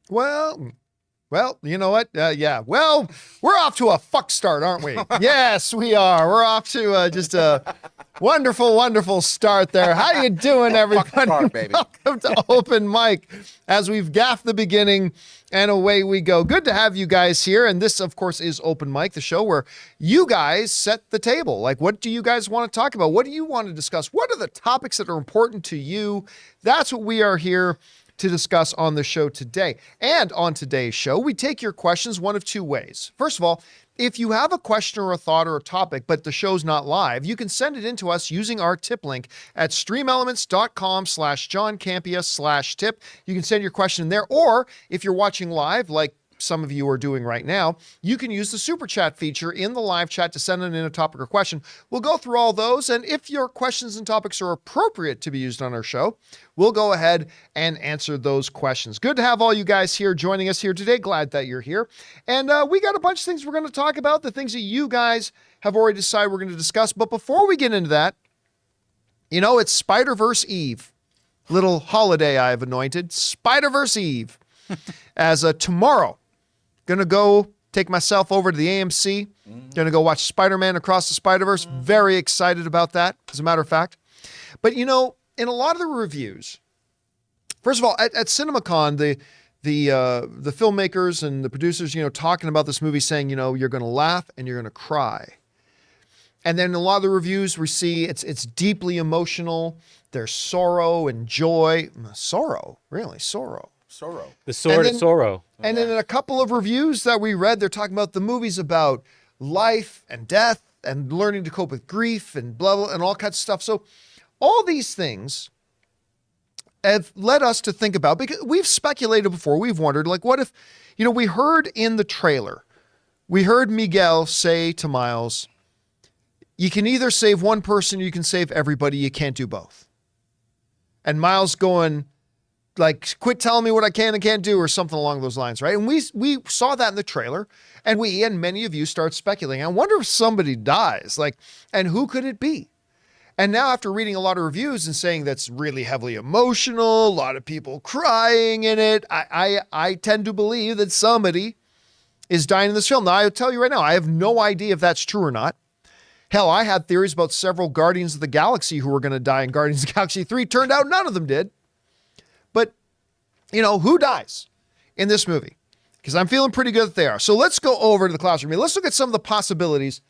Well, you know what? Yeah. Well, we're off to a fuck start, aren't we? Yes, we are. We're off to just a wonderful, wonderful start there. How you doing, everybody? Fuck start, baby. Welcome to Open Mic. As we've gaffed the beginning, and away we go. Good to have you guys here. And this, of course, is Open Mic, the show where you guys set the table. Like, what do you guys want to talk about? What do you want to discuss? What are the topics that are important to you? That's what we are here to discuss on the show today. And on today's show, we take your questions one of two ways. First of all, if you have a question or a thought or a topic, but the show's not live, you can send it in to us using our tip link at streamelements.com/John Campea/tip. You can send your question there, or if you're watching live, like some of you are doing right now, you can use the super chat feature in the live chat to send in a topic or question. We'll go through all those, and if your questions and topics are appropriate to be used on our show, we'll go ahead and answer those questions. Good to have all you guys here joining us here today. Glad that you're here. And we got a bunch of things we're going to talk about, the things that you guys have already decided we're going to discuss. But before we get into that, you know, it's Spider-Verse Eve. Little holiday I've anointed. Spider-Verse Eve. As tomorrow, gonna go take myself over to the AMC. Gonna go watch Spider-Man Across the Spider-Verse. Very excited about that, as a matter of fact. But you know, in a lot of the reviews, first of all, at CinemaCon, the filmmakers and the producers, you know, talking about this movie, saying, you know, you're gonna laugh and you're gonna cry. And then a lot of the reviews we see, it's deeply emotional. There's sorrow and joy. Sorrow, really, sorrow. Sorrow. The sword of sorrow. And then in a couple of reviews that we read, they're talking about the movies about life and death and learning to cope with grief and blah, blah, and all kinds of stuff. So all these things have led us to think about, because we've speculated before, we've wondered, like, what if, you know, we heard in the trailer, we heard Miguel say to Miles, you can either save one person or you can save everybody. You can't do both. And Miles going, like, quit telling me what I can and can't do, or something along those lines, right? And we saw that in the trailer, and we and many of you start speculating. I wonder if somebody dies, like, and who could it be? And now, after reading a lot of reviews and saying that's really heavily emotional, a lot of people crying in it, I tend to believe that somebody is dying in this film. Now, I'll tell you right now, I have no idea if that's true or not. Hell, I had theories about several Guardians of the Galaxy who were going to die in Guardians of the Galaxy 3. Turned out none of them did. But, you know, who dies in this movie? Because I'm feeling pretty good that they are. So let's go over to the classroom. Let's look at some of the possibilities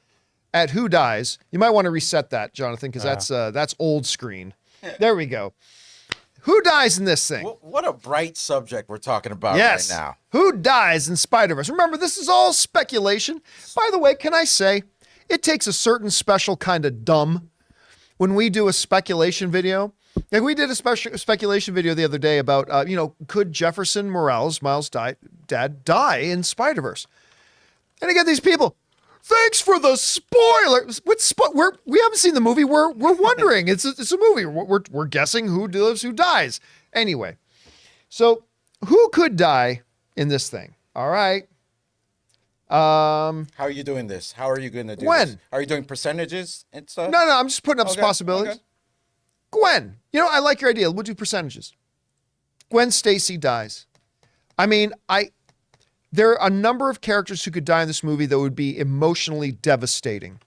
at who dies. You might want to reset that, Jonathan, because that's old screen. There we go. Who dies in this thing? What a bright subject we're talking about Yes. right now. Who dies in Spider-Verse? Remember, this is all speculation. By the way, can I say, it takes a certain special kind of dumb when we do a speculation video. Like, we did a speculation video the other day about, you know, could Jefferson Morales, Miles' dad, die in Spider-Verse? And again, these people, thanks for the spoiler. We haven't seen the movie. We're wondering. It's a movie. We're guessing who lives, who dies. Anyway, so who could die in this thing? All right. How are you doing this? How are you going to do this? Are you doing percentages and stuff? No, I'm just putting up some possibilities. Okay. Gwen, you know, I like your idea. We'll do percentages. Gwen Stacy dies. I mean, there are a number of characters who could die in this movie that would be emotionally devastating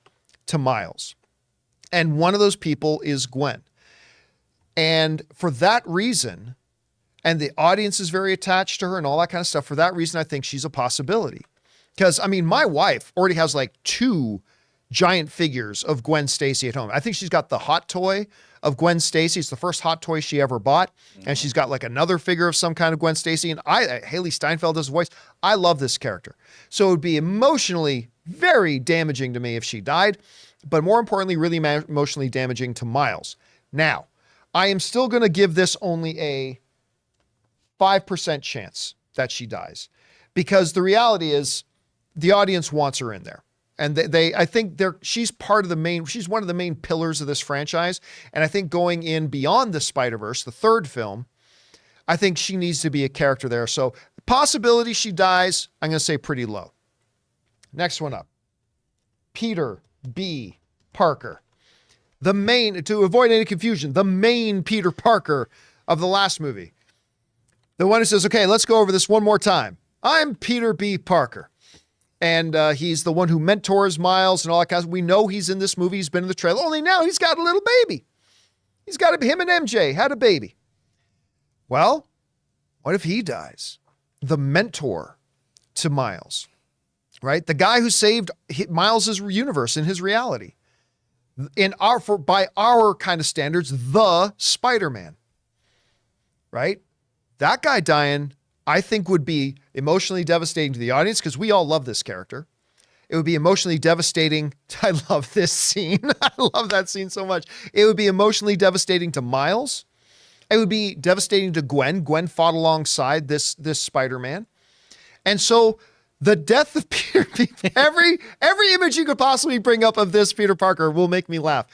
to Miles. And one of those people is Gwen. And for that reason, and the audience is very attached to her and all that kind of stuff, for that reason, I think she's a possibility. Because, I mean, my wife already has like 2 giant figures of Gwen Stacy at home. I think she's got the hot toy of Gwen Stacy. It's the first hot toy she ever bought. And she's got like another figure of some kind of Gwen Stacy. And Haley Steinfeld does the voice. I love this character. So it would be emotionally very damaging to me if she died, but more importantly, really emotionally damaging to Miles. Now, I am still going to give this only a 5% chance that she dies, because the reality is the audience wants her in there. And I think she's one of the main pillars of this franchise. And I think going in beyond the Spider-Verse, the third film, I think she needs to be a character there. So the possibility she dies, I'm going to say pretty low. Next one up, Peter B. Parker. To avoid any confusion, the main Peter Parker of the last movie. The one who says, okay, let's go over this one more time. I'm Peter B. Parker. And he's the one who mentors Miles and all that kind of stuff. We know he's in this movie. He's been in the trailer. Only now he's got a little baby. Him and MJ had a baby. Well, what if he dies? The mentor to Miles, right? The guy who saved Miles's universe in his reality. By our kind of standards, the Spider-Man, right? That guy dying, I think, would be emotionally devastating to the audience because we all love this character. It would be emotionally devastating. I love this scene. I love that scene so much. It would be emotionally devastating to Miles. It would be devastating to Gwen. Gwen fought alongside this Spider-Man. And so the death of Peter, every image you could possibly bring up of this Peter Parker will make me laugh.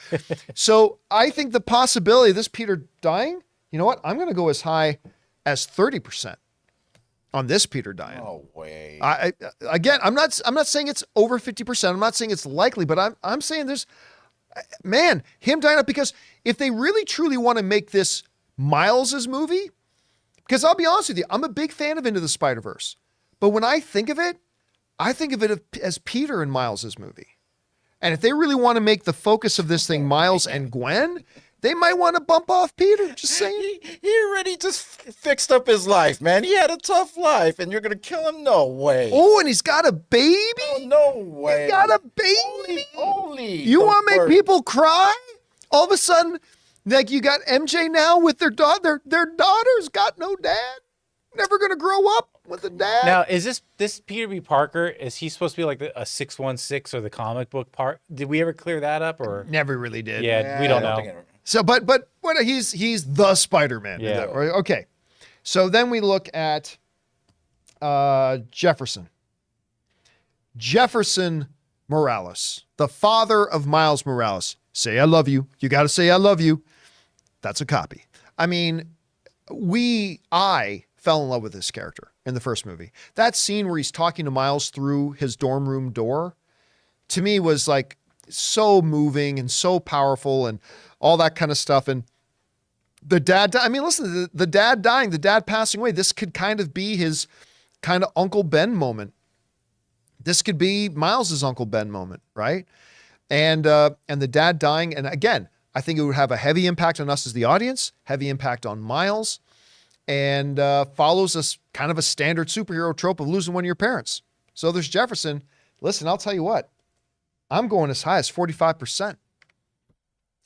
So I think the possibility of this Peter dying, you know what? I'm going to go as high as 30% on this Peter dying. No way. I'm not saying it's over 50%. I'm not saying it's likely, but I'm saying there's, man, him dying up, because if they really truly want to make this Miles's movie, because I'll be honest with you, I'm a big fan of Into the Spider-Verse. But when I think of it as Peter and Miles's movie. And if they really want to make the focus of this thing Miles and Gwen, they might want to bump off Peter. Just saying. He already just fixed up his life, man. He had a tough life, and you're going to kill him? No way. Oh, and he's got a baby? Oh, no way. He's got a baby? Only You want to make people cry? All of a sudden, like, you got MJ now with their daughter. Their daughter's got no dad. Never going to grow up with a dad. Now, is this Peter B. Parker, is he supposed to be like a 616 or the comic book part? Did we ever clear that up, or? Never really did. Yeah, we don't know. So, but what he's the Spider-Man. Yeah. Right? Okay. So then we look at Jefferson. Jefferson Morales, the father of Miles Morales. Say I love you. You got to say I love you. That's a copy. I mean, I fell in love with this character in the first movie. That scene where he's talking to Miles through his dorm room door, to me was like so moving and so powerful and all that kind of stuff. And the dad, I mean, listen, the dad dying, the dad passing away, this could kind of be his kind of Uncle Ben moment. This could be Miles's Uncle Ben moment, right? And the dad dying. And again, I think it would have a heavy impact on us as the audience, heavy impact on Miles, and follows us kind of a standard superhero trope of losing one of your parents. So there's Jefferson. Listen, I'll tell you what, I'm going as high as 45%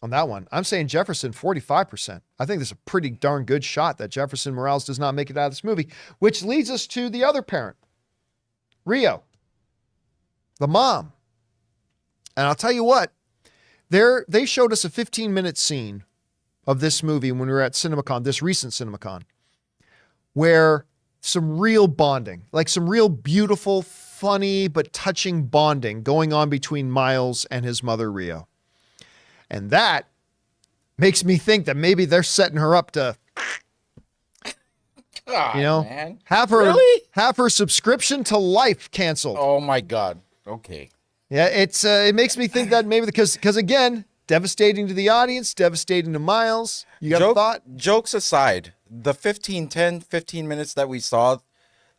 on that one. I'm saying Jefferson 45%. I think there's a pretty darn good shot that Jefferson Morales does not make it out of this movie, which leads us to the other parent, Rio, the mom. And I'll tell you what, they showed us a 15-minute scene of this movie when we were at CinemaCon, this recent CinemaCon, where some real bonding, like some real beautiful, funny, but touching bonding going on between Miles and his mother, Rio. And that makes me think that maybe they're setting her up to, man. have her subscription to Life canceled. Oh my God. Okay. Yeah, it makes me think that maybe because again, devastating to the audience, devastating to Miles. You got a thought? Jokes aside, the 15 minutes that we saw,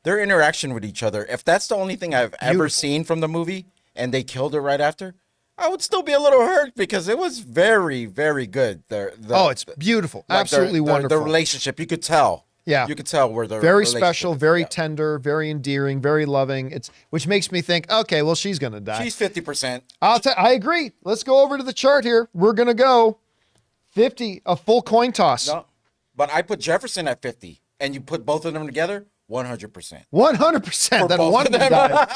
their interaction with each other, if that's the only thing I've ever seen from the movie and they killed her right after, I would still be a little hurt because it was very, very good. It's beautiful. Like absolutely wonderful. The relationship, you could tell. Yeah. You could tell where they're very special, very tender, very endearing, very loving. Which makes me think, okay, well, she's going to die. She's 50%. I agree. Let's go over to the chart here. We're going to go 50, a full coin toss. No, but I put Jefferson at 50, and you put both of them together, 100%. 100% that one of them died.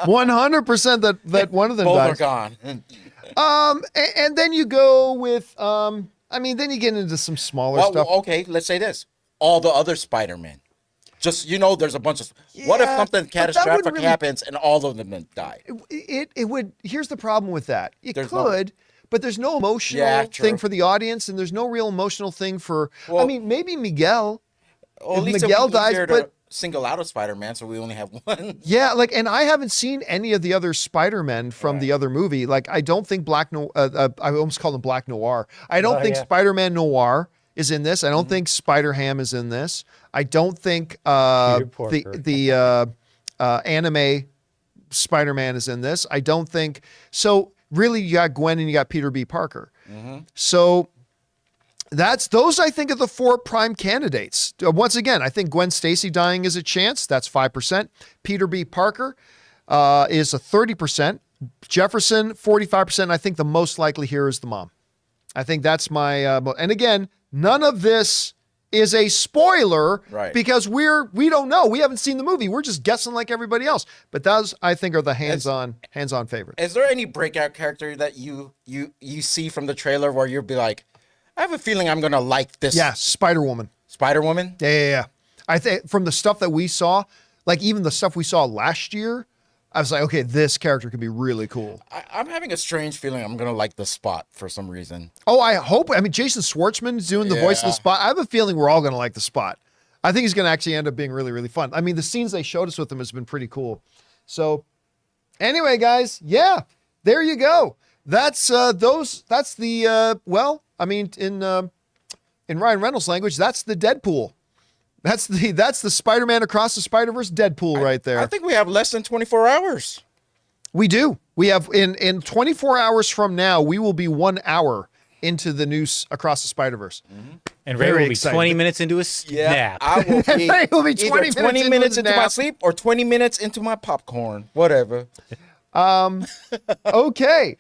100% that one of them both dies. Both are gone. And then you go with, then you get into some smaller stuff. Okay, let's say this. All the other Spider-Men. Just, there's a bunch of... what if something catastrophic happens and all of them die? It would... Here's the problem with that. But there's no emotional thing for the audience, and there's no real emotional thing for... maybe Miguel. Well, at least Miguel dies, but... single out of Spider-Man, so we only have one. Yeah, and I haven't seen any of the other Spider-Men from the other movie. Like, I don't think I almost call him Black Noir. I don't think Spider-Man Noir is in this. I don't think Spider-Ham is in this. I don't think Peter Porker. the anime Spider-Man is in this. I don't think so. Really, you got Gwen and you got Peter B. Parker. So those I think are the 4 prime candidates. Once again, I think Gwen Stacy dying is a chance. That's 5%. Peter B. Parker is a 30%. Jefferson 45%. I think the most likely here is the mom. I think that's my and again, none of this is a spoiler, Right. because we don't know. We haven't seen the movie. We're just guessing like everybody else. But those I think are the hands-on favorites. Is there any breakout character that you see from the trailer where you'll be like, I have a feeling I'm gonna like this? Yeah, Spider-Woman. Spider-Woman. Yeah. I think from the stuff that we saw, like even the stuff we saw last year, I was like, okay, this character could be really cool. I'm having a strange feeling I'm gonna like the Spot for some reason. Oh, I hope. I mean, Jason Schwartzman is doing the voice of the Yeah. Spot. I have a feeling we're all going to like the Spot. I think he's going to actually end up being really, really fun. I mean, the scenes they showed us with him has been pretty cool. So anyway, guys, yeah, there you go. That's the well, I mean, in Ryan Reynolds' language, that's the Deadpool. That's the Spider-Man Across the Spider-Verse Deadpool right there. I think we have less than 24 hours. We do. We have in 24 hours from now, we will be 1 hour into the news Across the Spider-Verse. And Ray Very will be excited. 20 minutes into a snap. I will be, Ray will be 20 either minutes 20 into minutes his into my nap. sleep or 20 minutes into my popcorn, whatever. Okay.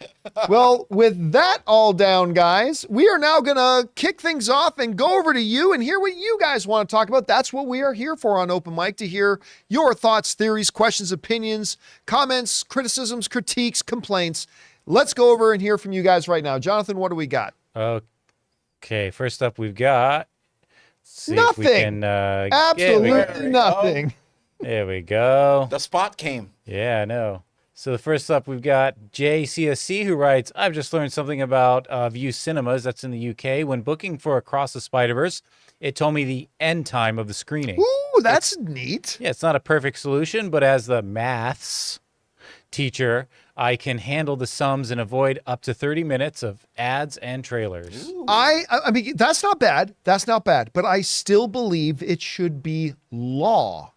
Well, with that all down, guys, we are now going to kick things off and go over to you and hear what you guys want to talk about. That's what we are here for on Open Mic, to hear your thoughts, theories, questions, opinions, comments, criticisms, critiques, complaints. Let's go over and hear from you guys right now. Jonathan, what do we got? Okay, first up we've got... let's see if Nothing. we can, Absolutely nothing. There we go. The Spot came. Yeah, I know. So the first up, we've got JCSC, who writes, I've just learned something about View Cinemas, that's in the UK. When booking for Across the Spider-Verse, it told me the end time of the screening. Ooh, that's neat. Yeah, it's not a perfect solution, but as the maths teacher, I can handle the sums and avoid up to 30 minutes of ads and trailers. I mean, that's not bad. That's not bad. But I still believe it should be law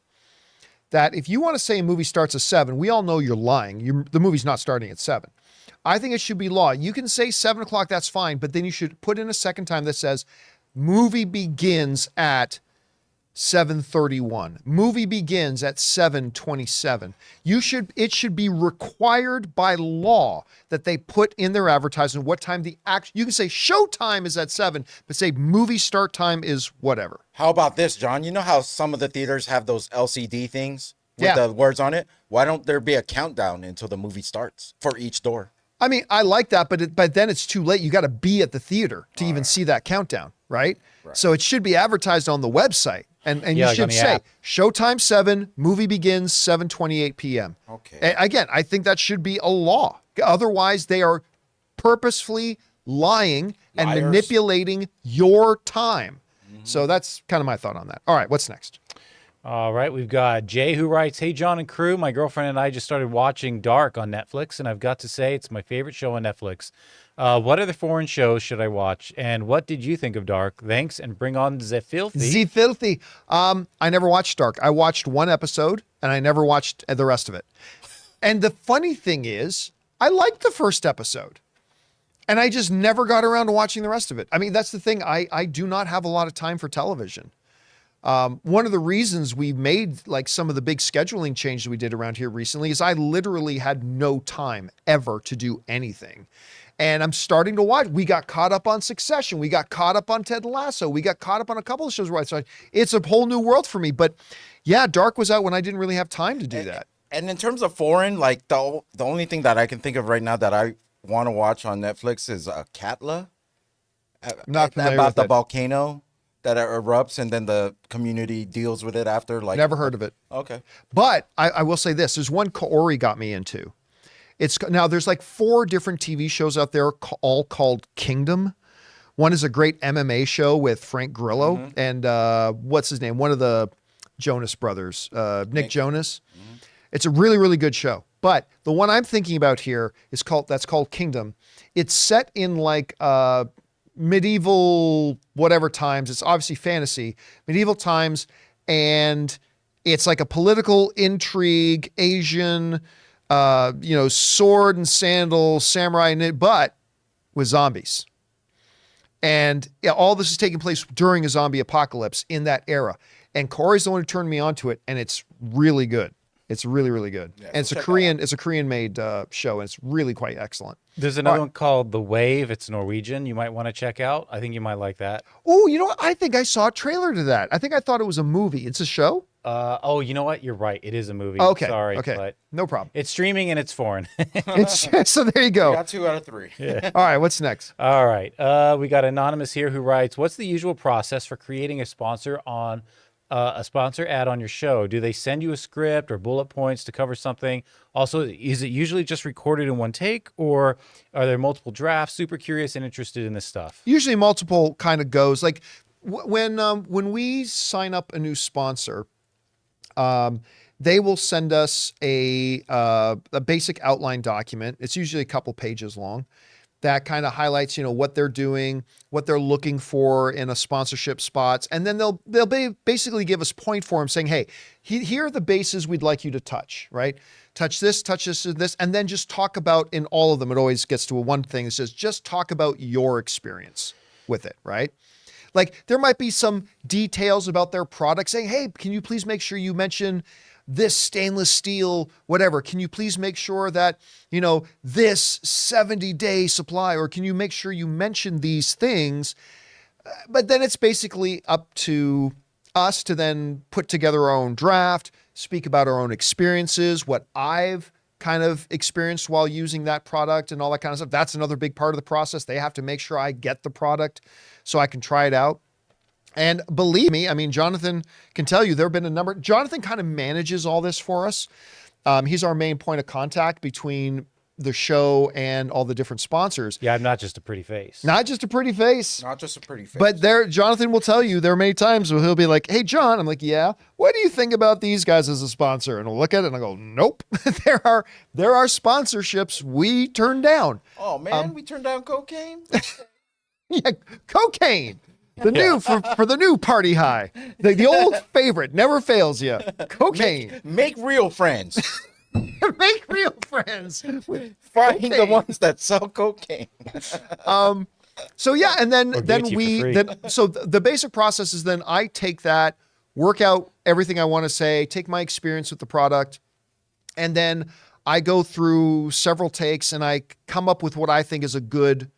that if you want to say a movie starts at 7, we all know you're lying. The movie's not starting at 7. I think it should be law. You can say 7 o'clock, that's fine, but then you should put in a second time that says movie begins at 7:31. Movie begins at 7:27. It should be required by law that they put in their advertisement what time you can say show time is at 7, but say movie start time is whatever. How about this, John? You know how some of the theaters have those LCD things with Yeah. the words on it? Why don't there be a countdown until the movie starts for each door? I mean, I like that, but then it's too late. You got to be at the theater to even see that countdown, right? So it should be advertised on the website. And Yeah, you like on should the say app. showtime 7, movie begins 7:28 p.m. Okay. Again, I think that should be a law. Otherwise, they are purposefully lying and Liars. manipulating your time. So that's kind of my thought on that. All right, what's next? All right, we've got Jay, who writes, Hey, John and crew, my girlfriend and I just started watching Dark on Netflix, and I've got to say it's my favorite show on Netflix. What other foreign shows should I watch? And what did you think of Dark? Thanks, and bring on the filthy. Z Filthy. I never watched Dark. I watched one episode, and I never watched the rest of it. And the funny thing is, I liked the first episode. And I just never got around to watching the rest of it. I mean, that's the thing. I do not have a lot of time for television. One of the reasons we made like some of the big scheduling changes we did around here recently is I literally had no time ever to do anything. And I'm starting to watch. We got caught up on Succession. We got caught up on Ted Lasso. We got caught up on a couple of shows. So it's a whole new world for me. But yeah, Dark was out when I didn't really have time to do that. And in terms of foreign, like the only thing that I can think of right now that I want to watch on Netflix is Katla. Not familiar about with the it. volcano that erupts and then the community deals with it after. Like Never heard of it. Okay. But I will say this. There's one Kaori got me into. Now there's like 4 different TV shows out there all called Kingdom. One is a great MMA show with Frank Grillo and what's his name? One of the Jonas brothers, Nick Jonas. It's a really, really good show. But the one I'm thinking about here is called Kingdom. It's set in like medieval whatever times. It's obviously fantasy, medieval times, and it's like a political intrigue, Asian, sword and sandal, samurai, but with zombies. And all this is taking place during a zombie apocalypse in that era. And Corey's the one who turned me onto it, and it's really good. It's really, really good. Yeah, and it's a Korean made show, and it's really quite excellent. There's another one called The Wave. It's Norwegian. You might want to check out. I think you might like that. Oh, you know what? I think I saw a trailer to that. I think I thought it was a movie. It's a show? You know what? You're right. It is a movie. Okay. Sorry. Okay. But no problem. it's streaming and it's foreign. So there you go. Got 2 out of 3. Yeah. All right, what's next? All right. We got Anonymous here who writes, what's the usual process for creating a sponsor ad on your show? Do they send you a script or bullet points to cover something? Also, is it usually just recorded in one take, or are there multiple drafts? Super curious and interested in this stuff. Usually multiple kind of goes. Like when we sign up a new sponsor, they will send us a basic outline document. It's usually a couple pages long that kind of highlights, what they're doing, what they're looking for in a sponsorship spots. And then they'll basically give us point forms saying, hey, here are the bases we'd like you to touch, right? Touch this, and this, and then just talk about, in all of them, it always gets to one thing that says, just talk about your experience with it, right? Like there might be some details about their product saying, hey, can you please make sure you mention this stainless steel, whatever. Can you please make sure that, this 70-day supply, or can you make sure you mention these things? But then it's basically up to us to then put together our own draft, speak about our own experiences, what I've kind of experienced while using that product and all that kind of stuff. That's another big part of the process. They have to make sure I get the product so I can try it out. And believe me, I mean, Jonathan can tell you there have been a number. Jonathan kind of manages all this for us. He's our main point of contact between the show and all the different sponsors. Yeah, I'm not just a pretty face. Not just a pretty face. Not just a pretty face. But Jonathan will tell you there are many times where he'll be like, hey, John. I'm like, yeah, what do you think about these guys as a sponsor? And I'll look at it and I go, nope. there are sponsorships we turn down. Oh, man, we turned down cocaine? Yeah, cocaine. The new for the new party high. The old favorite never fails you. Cocaine. Make real friends. Make real friends. Find the ones that sell cocaine. So yeah, and then Or give it to you for free. so the basic process is then I take that, work out everything I want to say, take my experience with the product, and then I go through several takes and I come up with what I think is a good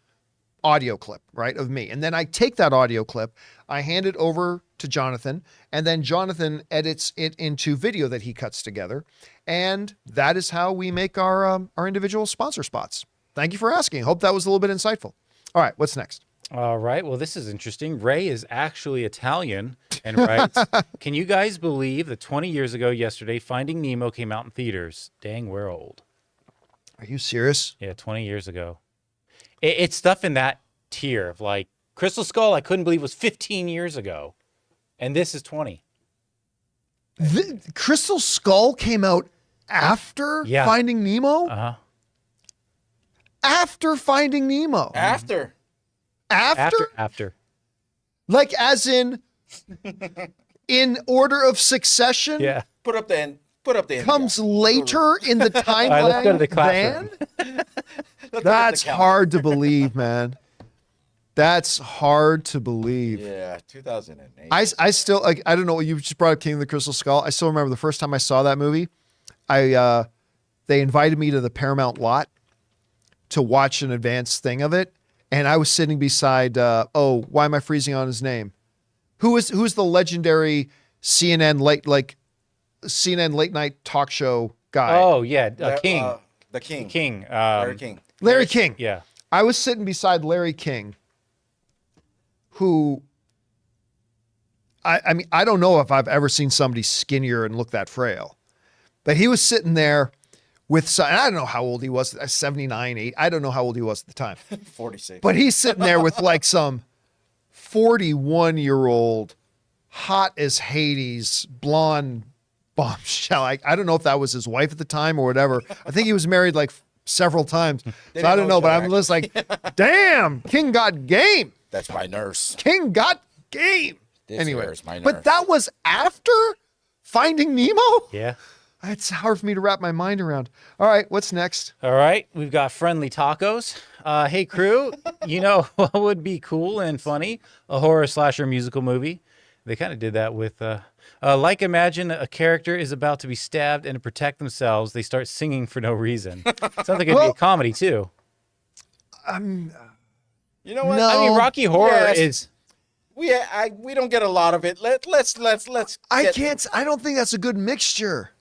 audio clip, right, of me. And then I take that audio clip, I hand it over to Jonathan, and then Jonathan edits it into video that he cuts together. And that is how we make our individual sponsor spots. Thank you for asking. Hope that was a little bit insightful. All right, what's next? All right. Well, this is interesting. Ray is actually Italian and writes, can you guys believe that 20 years ago yesterday, Finding Nemo came out in theaters? Dang, we're old. Are you serious? Yeah, 20 years ago. It's stuff in that tier of like Crystal Skull, I couldn't believe was 15 years ago. And this is 20. The Crystal Skull came out after Finding Nemo? Uh-huh. After Finding Nemo. After. After. Like as in order of succession? Yeah. Put up the end. Comes later in the timeline. All right, let's go to the classroom. That's hard to believe, man. That's hard to believe. Yeah, 2008. I still, like, I don't know, you just brought up King of the Crystal Skull. I still remember the first time I saw that movie. They invited me to the Paramount lot to watch an advanced thing of it. And I was sitting beside, why am I freezing on his name? Who's the legendary CNN late night talk show guy? Oh, yeah. King. The King. King. Larry King. Larry King. Yeah. I was sitting beside Larry King, who, I mean, I don't know if I've ever seen somebody skinnier and look that frail, but he was sitting there with some, and I don't know how old he was, 79, 8. I don't know how old he was at the time. 46. But he's sitting there with like some 41-year-old, hot as Hades, blonde bombshell. I don't know if that was his wife at the time or whatever. I think he was married like several times. So I don't know, but I'm just like, damn, King got game. That's my nurse. King got game. This Anyway, here is my but nurse. that was after Finding Nemo? Yeah. It's hard for me to wrap my mind around. All right, what's next? All right, we've got Friendly Tacos. Hey, crew, you know what would be cool and funny? A horror slasher musical movie. They kind of did that with, like, imagine a character is about to be stabbed, and to protect themselves, they start singing for no reason. Sounds like it'd be a comedy, too. You know what? No. I mean, Rocky Horror Yes. is... We don't get a lot of it. Let's. I don't think that's a good mixture.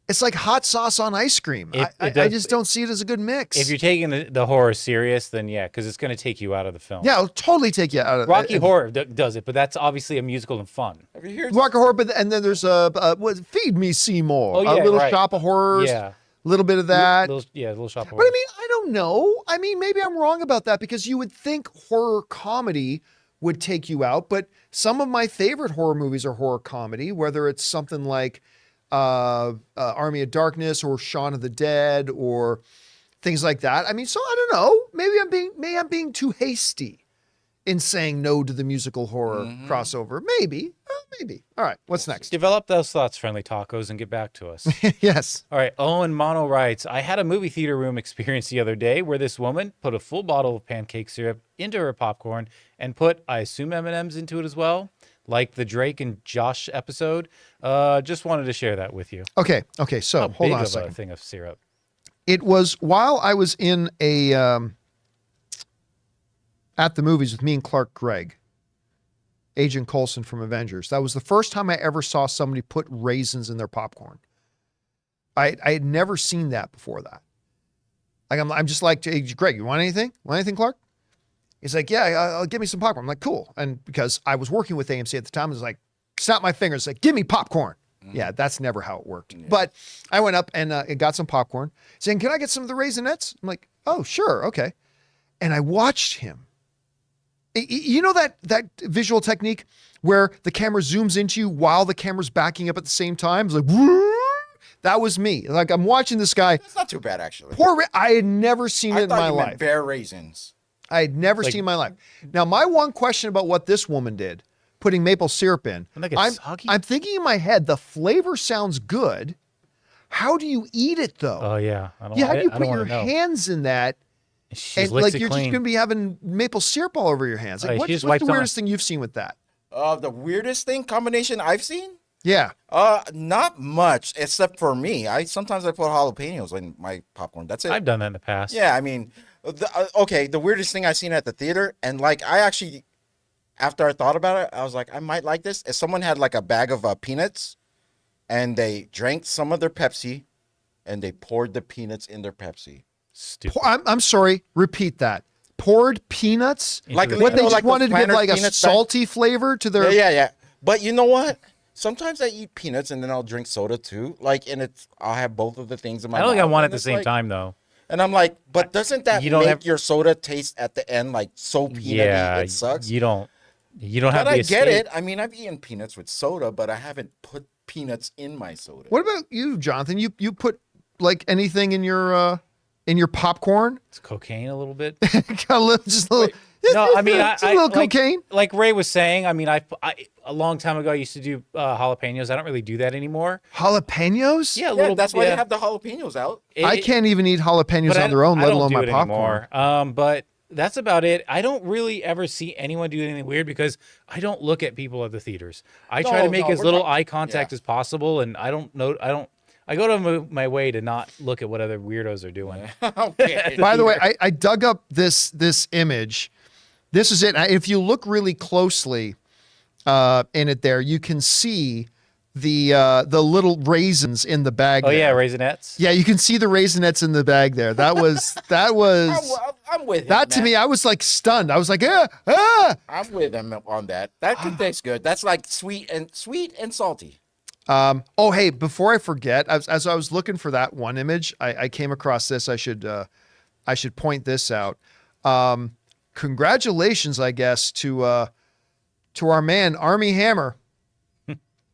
It's like hot sauce on ice cream. I just don't see it as a good mix. If you're taking the horror serious, then yeah, because it's going to take you out of the film. Yeah, it'll totally take you out of Rocky Horror does it, but that's obviously a musical and fun. Have you heard? Rocky Horror, and then there's Feed Me Seymour. Oh, yeah, Little right. Shop of Horrors. Yeah. A little bit of that. Little Shop of But Horrors. I mean, I don't know. I mean, maybe I'm wrong about that because you would think horror comedy would take you out, but some of my favorite horror movies are horror comedy, whether it's something like Army of Darkness or Shaun of the Dead or things like that. I mean, so I don't know. Maybe I'm being too hasty in saying no to the musical horror crossover. Maybe. All right, what's next? Develop those thoughts, Friendly Tacos, and get back to us. Yes. All right, Owen Mono writes, I had a movie theater room experience the other day where this woman put a full bottle of pancake syrup into her popcorn and put, I assume, M&Ms into it as well, like the Drake and Josh episode. Just wanted to share that with you. Okay. So How hold big on a of second. a thing of syrup. It was while I was in at the movies with me and Clark Gregg, Agent Coulson from Avengers. That was the first time I ever saw somebody put raisins in their popcorn. I had never seen that before that. Like I'm just like, hey, Greg, you want anything? Want anything, Clark? He's like, yeah, I'll give me some popcorn. I'm like, cool. And because I was working with AMC at the time, I was like, snap my fingers, like, give me popcorn. Yeah, that's never how it worked. Yeah. But I went up and got some popcorn, saying, can I get some of the Raisinets? I'm like, oh, sure, okay. And I watched him. You know that visual technique where the camera zooms into you while the camera's backing up at the same time? It's like, woo! That was me. Like, I'm watching this guy. It's not too bad, actually. I had never seen it in my life. Bear raisins. I had never seen in my life. Now, my one question about what this woman did, putting maple syrup in, I'm thinking in my head, the flavor sounds good. How do you eat it, though? Oh, yeah. How do you put your hands in that? She And like you're just gonna be having maple syrup all over your hands. Like, what's the weirdest thing you've seen with that? The weirdest combination I've seen? Yeah. Not much, except for me. Sometimes I put jalapenos in my popcorn. That's it. I've done that in the past. Yeah, I mean, the weirdest thing I've seen at the theater, and like I actually, after I thought about it, I was like, I might like this. If someone had like a bag of peanuts, and they drank some of their Pepsi, and they poured the peanuts in their Pepsi. Stupid. I'm sorry. Repeat that. Poured peanuts? Like what they just like wanted to give like a salty flavor to their. Yeah. But you know what? Sometimes I eat peanuts and then I'll drink soda too. Like, and I'll have both of the things in my mouth. I don't think I want it at the same time though. And I'm like, but doesn't that make your soda taste at the end like so peanutty? Yeah, it sucks. You don't have but the I escape. get it. I mean, I've eaten peanuts with soda, but I haven't put peanuts in my soda. What about you, Jonathan? You put like anything in your popcorn? It's cocaine a little bit. Just a little. No, I mean, a little cocaine. Like Ray was saying, I mean, I a long time ago I used to do jalapenos. I don't really do that anymore. Jalapenos? Yeah, that's why they have the jalapenos out. I can't even eat jalapenos on their own, let alone my popcorn. But that's about it. I don't really ever see anyone do anything weird because I don't look at people at the theaters. I try to make as little eye contact as possible, and I go to my way to not look at what other weirdos are doing. Okay. By the way, I dug up this image. This is it. If you look really closely in it there, you can see the little raisins in the bag. Oh, there. yeah, Raisinets? Yeah, you can see the Raisinets in the bag there. That was I'm with him. that to me, I was like stunned. I was like, ah. I'm with him on that. That could taste good. That's like sweet and salty. Oh, hey, before I forget, as I was looking for that one image, I came across this. I should point this out. Congratulations, I guess, to our man Army Hammer.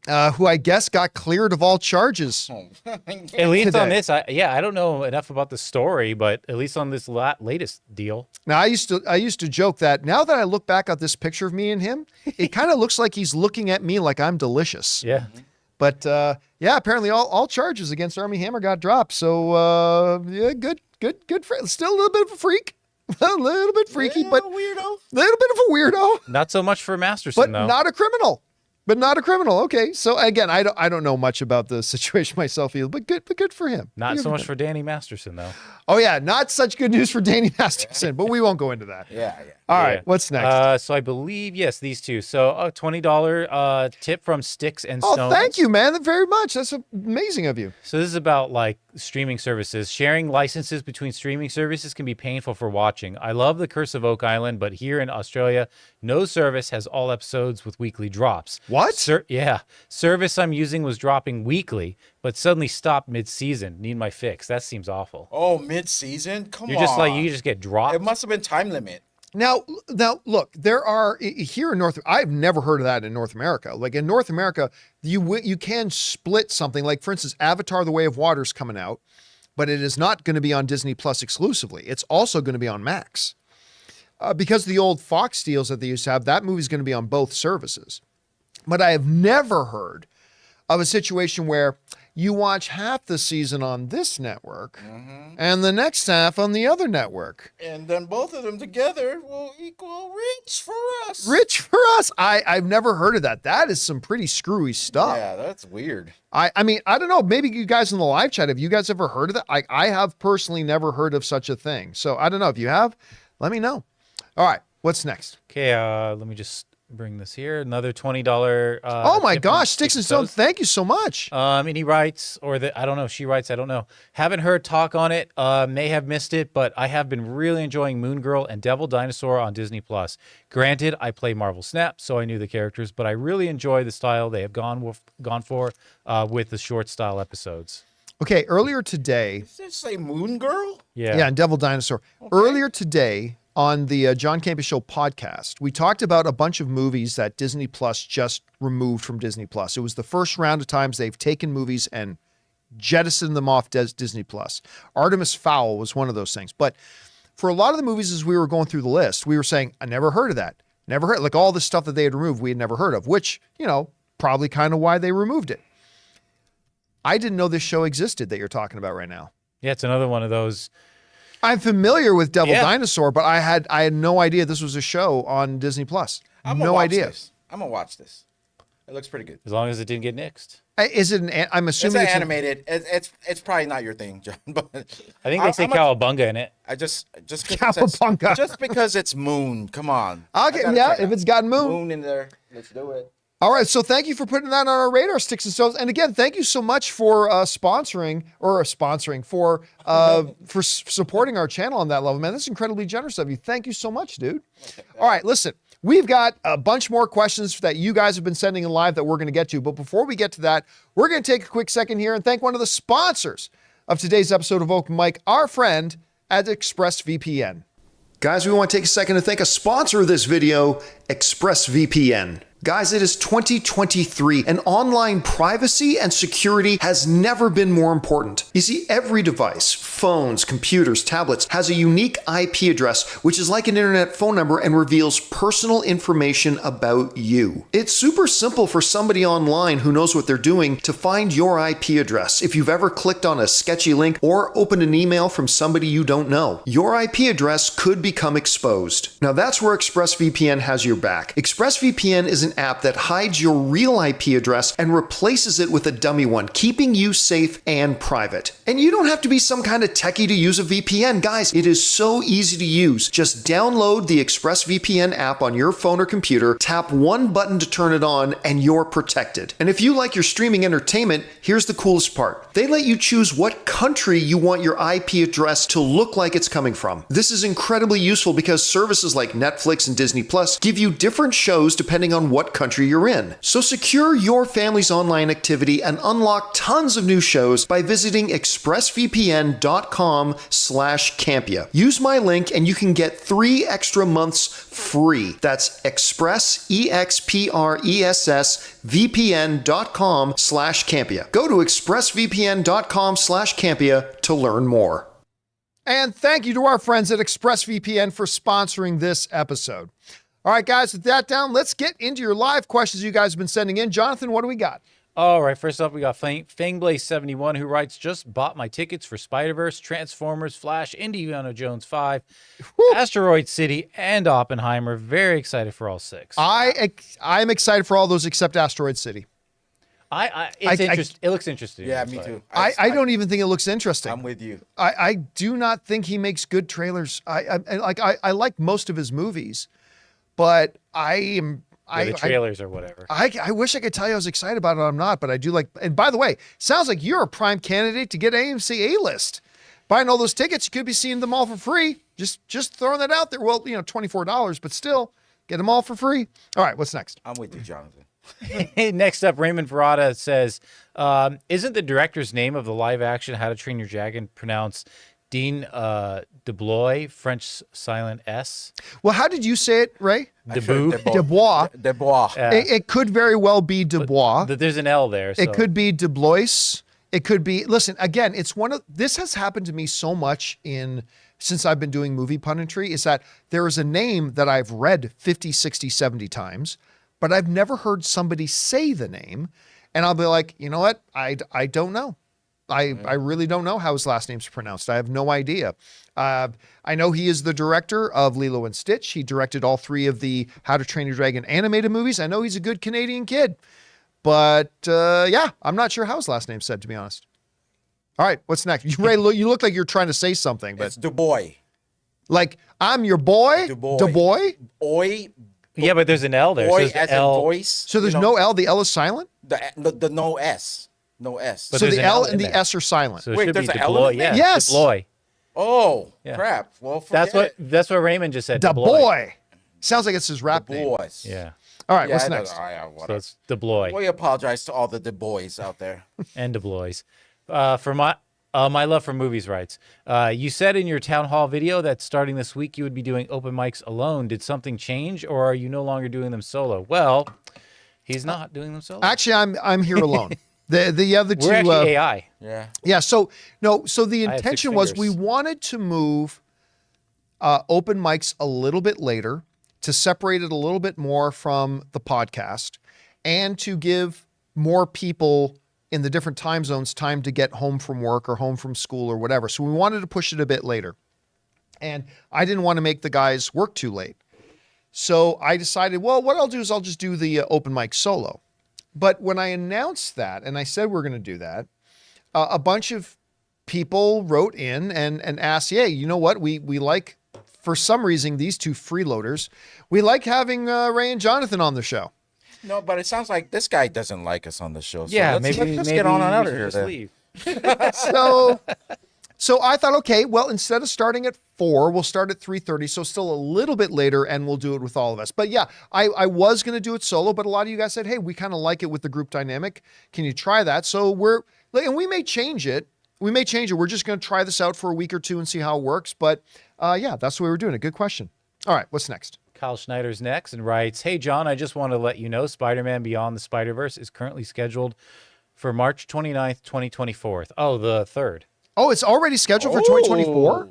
who I guess got cleared of all charges. At least Today. on this, I don't know enough about the story, but at least on this latest deal. Now, I used to joke that now that I look back at this picture of me and him, it kind of looks like he's looking at me like I'm delicious. Yeah. But yeah, apparently all charges against Army Hammer got dropped. So yeah, good. Still a little bit of a freak, a little bit freaky, but weirdo. little bit of a weirdo, Not so much for Masterson, but though. not a criminal. But not a criminal. Okay, so again, I don't know much about the situation myself either, but good for him. Not Good so much him. for Danny Masterson, though. Oh yeah, not such good news for Danny Masterson, but we won't go into that. Yeah. All right, Yeah. what's next? So I believe, yes, these two. So a $20 tip from Sticks and Oh, Stones. thank you, man, very much. That's amazing of you. So this is about like streaming services. Sharing licenses between streaming services can be painful for watching. I love The Curse of Oak Island, but here in Australia, no service has all episodes with weekly drops. What? Yeah. Service I'm using was dropping weekly, but suddenly stopped mid-season. Need my fix. That seems awful. Oh, mid-season? Come You're on. just like, you just get dropped. It must have been time limit. Now, look, there are here in I've never heard of that in North America. Like in North America, you can split something. Like for instance, Avatar: The Way of Water is coming out, but it is not going to be on Disney Plus exclusively. It's also going to be on Max. Because of the old Fox deals that they used to have, that movie is going to be on both services. But I have never heard of a situation where you watch half the season on this network and the next half on the other network. And then both of them together will equal rich for us. Rich for us. I've never heard of that. That is some pretty screwy stuff. Yeah, that's weird. I mean, I don't know. Maybe you guys in the live chat, have you guys ever heard of that? I have personally never heard of such a thing. So I don't know. If you have, let me know. All right. What's next? Okay, let me just bring this here. Another $20. Oh my tip from gosh, Sticks and Stones, thank you so much. And he writes, I don't know, she writes, I don't know. Haven't heard talk on it, may have missed it, but I have been really enjoying Moon Girl and Devil Dinosaur on Disney Plus. Granted, I play Marvel Snap, so I knew the characters, but I really enjoy the style they have gone for with the short style episodes. Okay, earlier today, Does it say Moon Girl? yeah, and Devil Dinosaur. Earlier today on the John Campea Show podcast, we talked about a bunch of movies that Disney Plus just removed from Disney Plus. It was the first round of times they've taken movies and jettisoned them off Disney Plus. Artemis Fowl was one of those things. But for a lot of the movies, as we were going through the list, we were saying, I never heard of that. Never heard, like all the stuff that they had removed, we had never heard of, which, probably kind of why they removed it. I didn't know this show existed that you're talking about right now. Yeah, it's another one of those. I'm familiar with Devil Yeah. Dinosaur, but I had no idea this was a show on Disney Plus. No idea. I'm gonna watch this. It looks pretty good. As long as it didn't get nixed. Is it I'm It's assuming it's animated. It's probably not your thing, John. But I think they say Cowabunga in it. I just Cowabunga. just because it's Moon. Come on. Okay, yeah, if it's got Moon. in there, let's do it. All right, so thank you for putting that on our radar, Sticks and Stones. And again, thank you so much for supporting our channel on that level, man. That's incredibly generous of you. Thank you so much, dude. All right, listen, we've got a bunch more questions that you guys have been sending in live that we're going to get to. But before we get to that, we're going to take a quick second here and thank one of the sponsors of today's episode of Open Mic, our friend at ExpressVPN. Guys, we want to take a second to thank a sponsor of this video, ExpressVPN. Guys, it is 2023, and online privacy and security has never been more important. You see, every device, phones, computers, tablets, has a unique IP address, which is like an internet phone number and reveals personal information about you. It's super simple for somebody online who knows what they're doing to find your IP address. If you've ever clicked on a sketchy link or opened an email from somebody you don't know, your IP address could become exposed. Now that's where ExpressVPN has your back. ExpressVPN is an app that hides your real IP address and replaces it with a dummy one, keeping you safe and private. And you don't have to be some kind of techie to use a VPN. Guys, it is so easy to use. Just download the ExpressVPN app on your phone or computer, tap one button to turn it on, and you're protected. And if you like your streaming entertainment, here's the coolest part. They let you choose what country you want your IP address to look like it's coming from. This is incredibly useful because services like Netflix and Disney Plus give you different shows depending on what what country you're in. So secure your family's online activity and unlock tons of new shows by visiting expressvpn.com/Campea. Use my link and you can get 3 extra months free. That's expressvpn.com/Campea. Go to expressvpn.com/Campea to learn more. And thank you to our friends at ExpressVPN for sponsoring this episode. All right, guys, with that down, let's get into your live questions you guys have been sending in. Jonathan, what do we got? All right, first up, we got Fangblaze71, who writes, just bought my tickets for Spider-Verse, Transformers, Flash, Indiana Jones 5, Asteroid City, and Oppenheimer. Very excited for all 6. I'm excited for all those except Asteroid City. It looks interesting. Yeah, me too. I don't even think it looks interesting. I'm with you. I do not think he makes good trailers. I like most of his movies, but the trailers or whatever. I wish I could tell you I was excited about it. I'm not, but I do like. And by the way, sounds like you're a prime candidate to get AMC A-list. Buying all those tickets, you could be seeing them all for free. Just throwing that out there. Well, $24, but still get them all for free. All right, what's next? I'm with you, Jonathan. Next up, Raymond Verrata says, isn't the director's name of the live action How to Train Your Dragon pronounced Dean DeBlois, French silent S? Well, how did you say it, Ray? Dubois. It could very well be Dubois. But there's an L there. So. It could be DeBlois. It could be, listen, again, this has happened to me so much since I've been doing movie punditry, is that there is a name that I've read 50, 60, 70 times, but I've never heard somebody say the name. And I'll be like, you know what? I don't know. I really don't know how his last name's pronounced. I have no idea. I know he is the director of Lilo and Stitch. He directed all 3 of the How to Train Your Dragon animated movies. I know he's a good Canadian kid. But yeah, I'm not sure how his last name's said, to be honest. All right, what's next? You look like you're trying to say something. But it's Dubois. Like, I'm your boy? Dubois? Oi. Yeah, but there's an L there. Boy so as L. in voice. So there's no L. The L is silent? The no S. No S. But so there's the an L L in and the there. S are silent. So it Wait, should there's be an L DeBlois. in there? Yeah, Yes. DeBlois. Oh, Yeah. crap. Well, That's forget what Raymond just said. The DeBlois. boy. Sounds like it's his rap the name. boys. Yeah. All right, Yeah, what's I don't next? know. So it's DeBlois We apologize to all the boys out there. and DeBlois. For my love for movies writes, you said in your town hall video that starting this week you would be doing open mics alone. Did something change, or are you no longer doing them solo? Well, he's not doing them solo. Actually, I'm here alone. The other two. We're actually AI. Yeah. Yeah. So the have 6 intention was we fingers. wanted to move open mics a little bit later to separate it a little bit more from the podcast and to give more people in the different time zones time to get home from work or home from school or whatever. So we wanted to push it a bit later. And I didn't want to make the guys work too late. So I decided, well, what I'll do is I'll just do the open mic solo. But when I announced that and I said we're going to do that, a bunch of people wrote in and asked, yeah, you know what? We like, for some reason, these 2 freeloaders, we like having Ray and Jonathan on the show. No, but it sounds like this guy doesn't like us on the show. So Yeah, let's maybe get on out of we here. should just Then. leave. So I thought, okay, well, instead of starting at 4, we'll start at 3:30. So still a little bit later, and we'll do it with all of us. But yeah, I was going to do it solo, but a lot of you guys said, hey, we kind of like it with the group dynamic. Can you try that? So we may change it. We're just going to try this out for a week or 2 and see how it works. But yeah, that's the way we're doing it. Good question. All right, what's next? Kyle Schneider's next and writes, hey, John, I just want to let you know Spider-Man Beyond the Spider-Verse is currently scheduled for March 29th, 2024. Oh, the 3rd. Oh, it's already scheduled for 2024?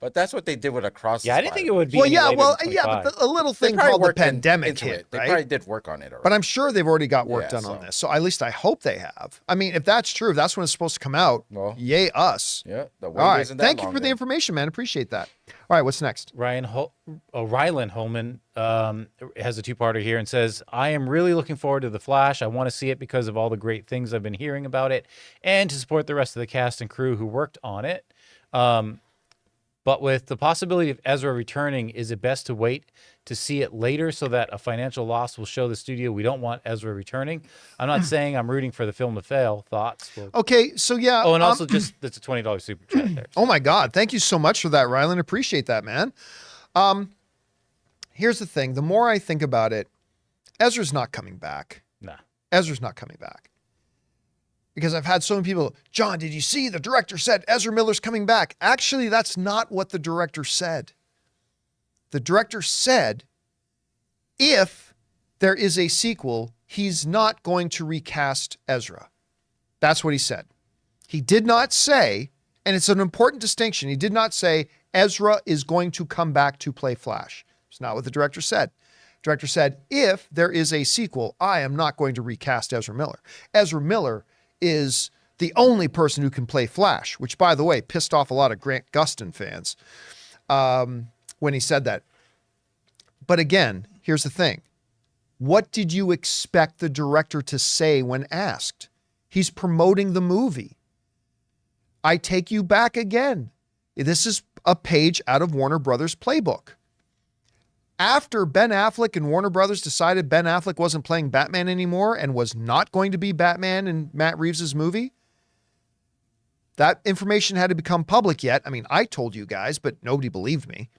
But that's what they did with Across. Yeah, I didn't think it would be. Well, any yeah, later well, than yeah, 25. but a little They thing probably called the worked pandemic into hit, it. They right? probably did work on it already. But I'm sure they've already got work Yeah, done so- on this. So at least I hope they have. I mean, if that's true, if that's when it's supposed to come out, Well, yay us. yeah, the wait All right. isn't that Thank you long for the then. information, man. Appreciate that. All right, what's next? Rylan Holman has a 2-parter here and says, I am really looking forward to The Flash. I want to see it because of all the great things I've been hearing about it and to support the rest of the cast and crew who worked on it. But with the possibility of Ezra returning, is it best to wait to see it later so that a financial loss will show the studio we don't want Ezra returning? I'm not saying I'm rooting for the film to fail. Thoughts? Well, Okay, so yeah. oh, and also just that's a $20 super chat there. Oh my God. Thank you so much for that, Rylan. Appreciate that, man. Here's the thing. The more I think about it, Ezra's not coming back. Nah. Ezra's not coming back. Because I've had so many people, John, did you see the director said Ezra Miller's coming back? Actually, that's not what the director said. The director said if there is a sequel, he's not going to recast Ezra. That's what he said. He did not say, and it's an important distinction, he did not say Ezra is going to come back to play Flash. It's not what the director said. The director said, if there is a sequel, I am not going to recast Ezra Miller. Ezra Miller is the only person who can play Flash, which, by the way, pissed off a lot of Grant Gustin fans when he said that. But again, here's the thing. What did you expect the director to say when asked? He's promoting the movie. I take you back again. This is a page out of Warner Brothers' playbook. After Ben Affleck and Warner Brothers decided Ben Affleck wasn't playing Batman anymore and was not going to be Batman in Matt Reeves' movie, that information had to become public yet. I mean, I told you guys, but nobody believed me.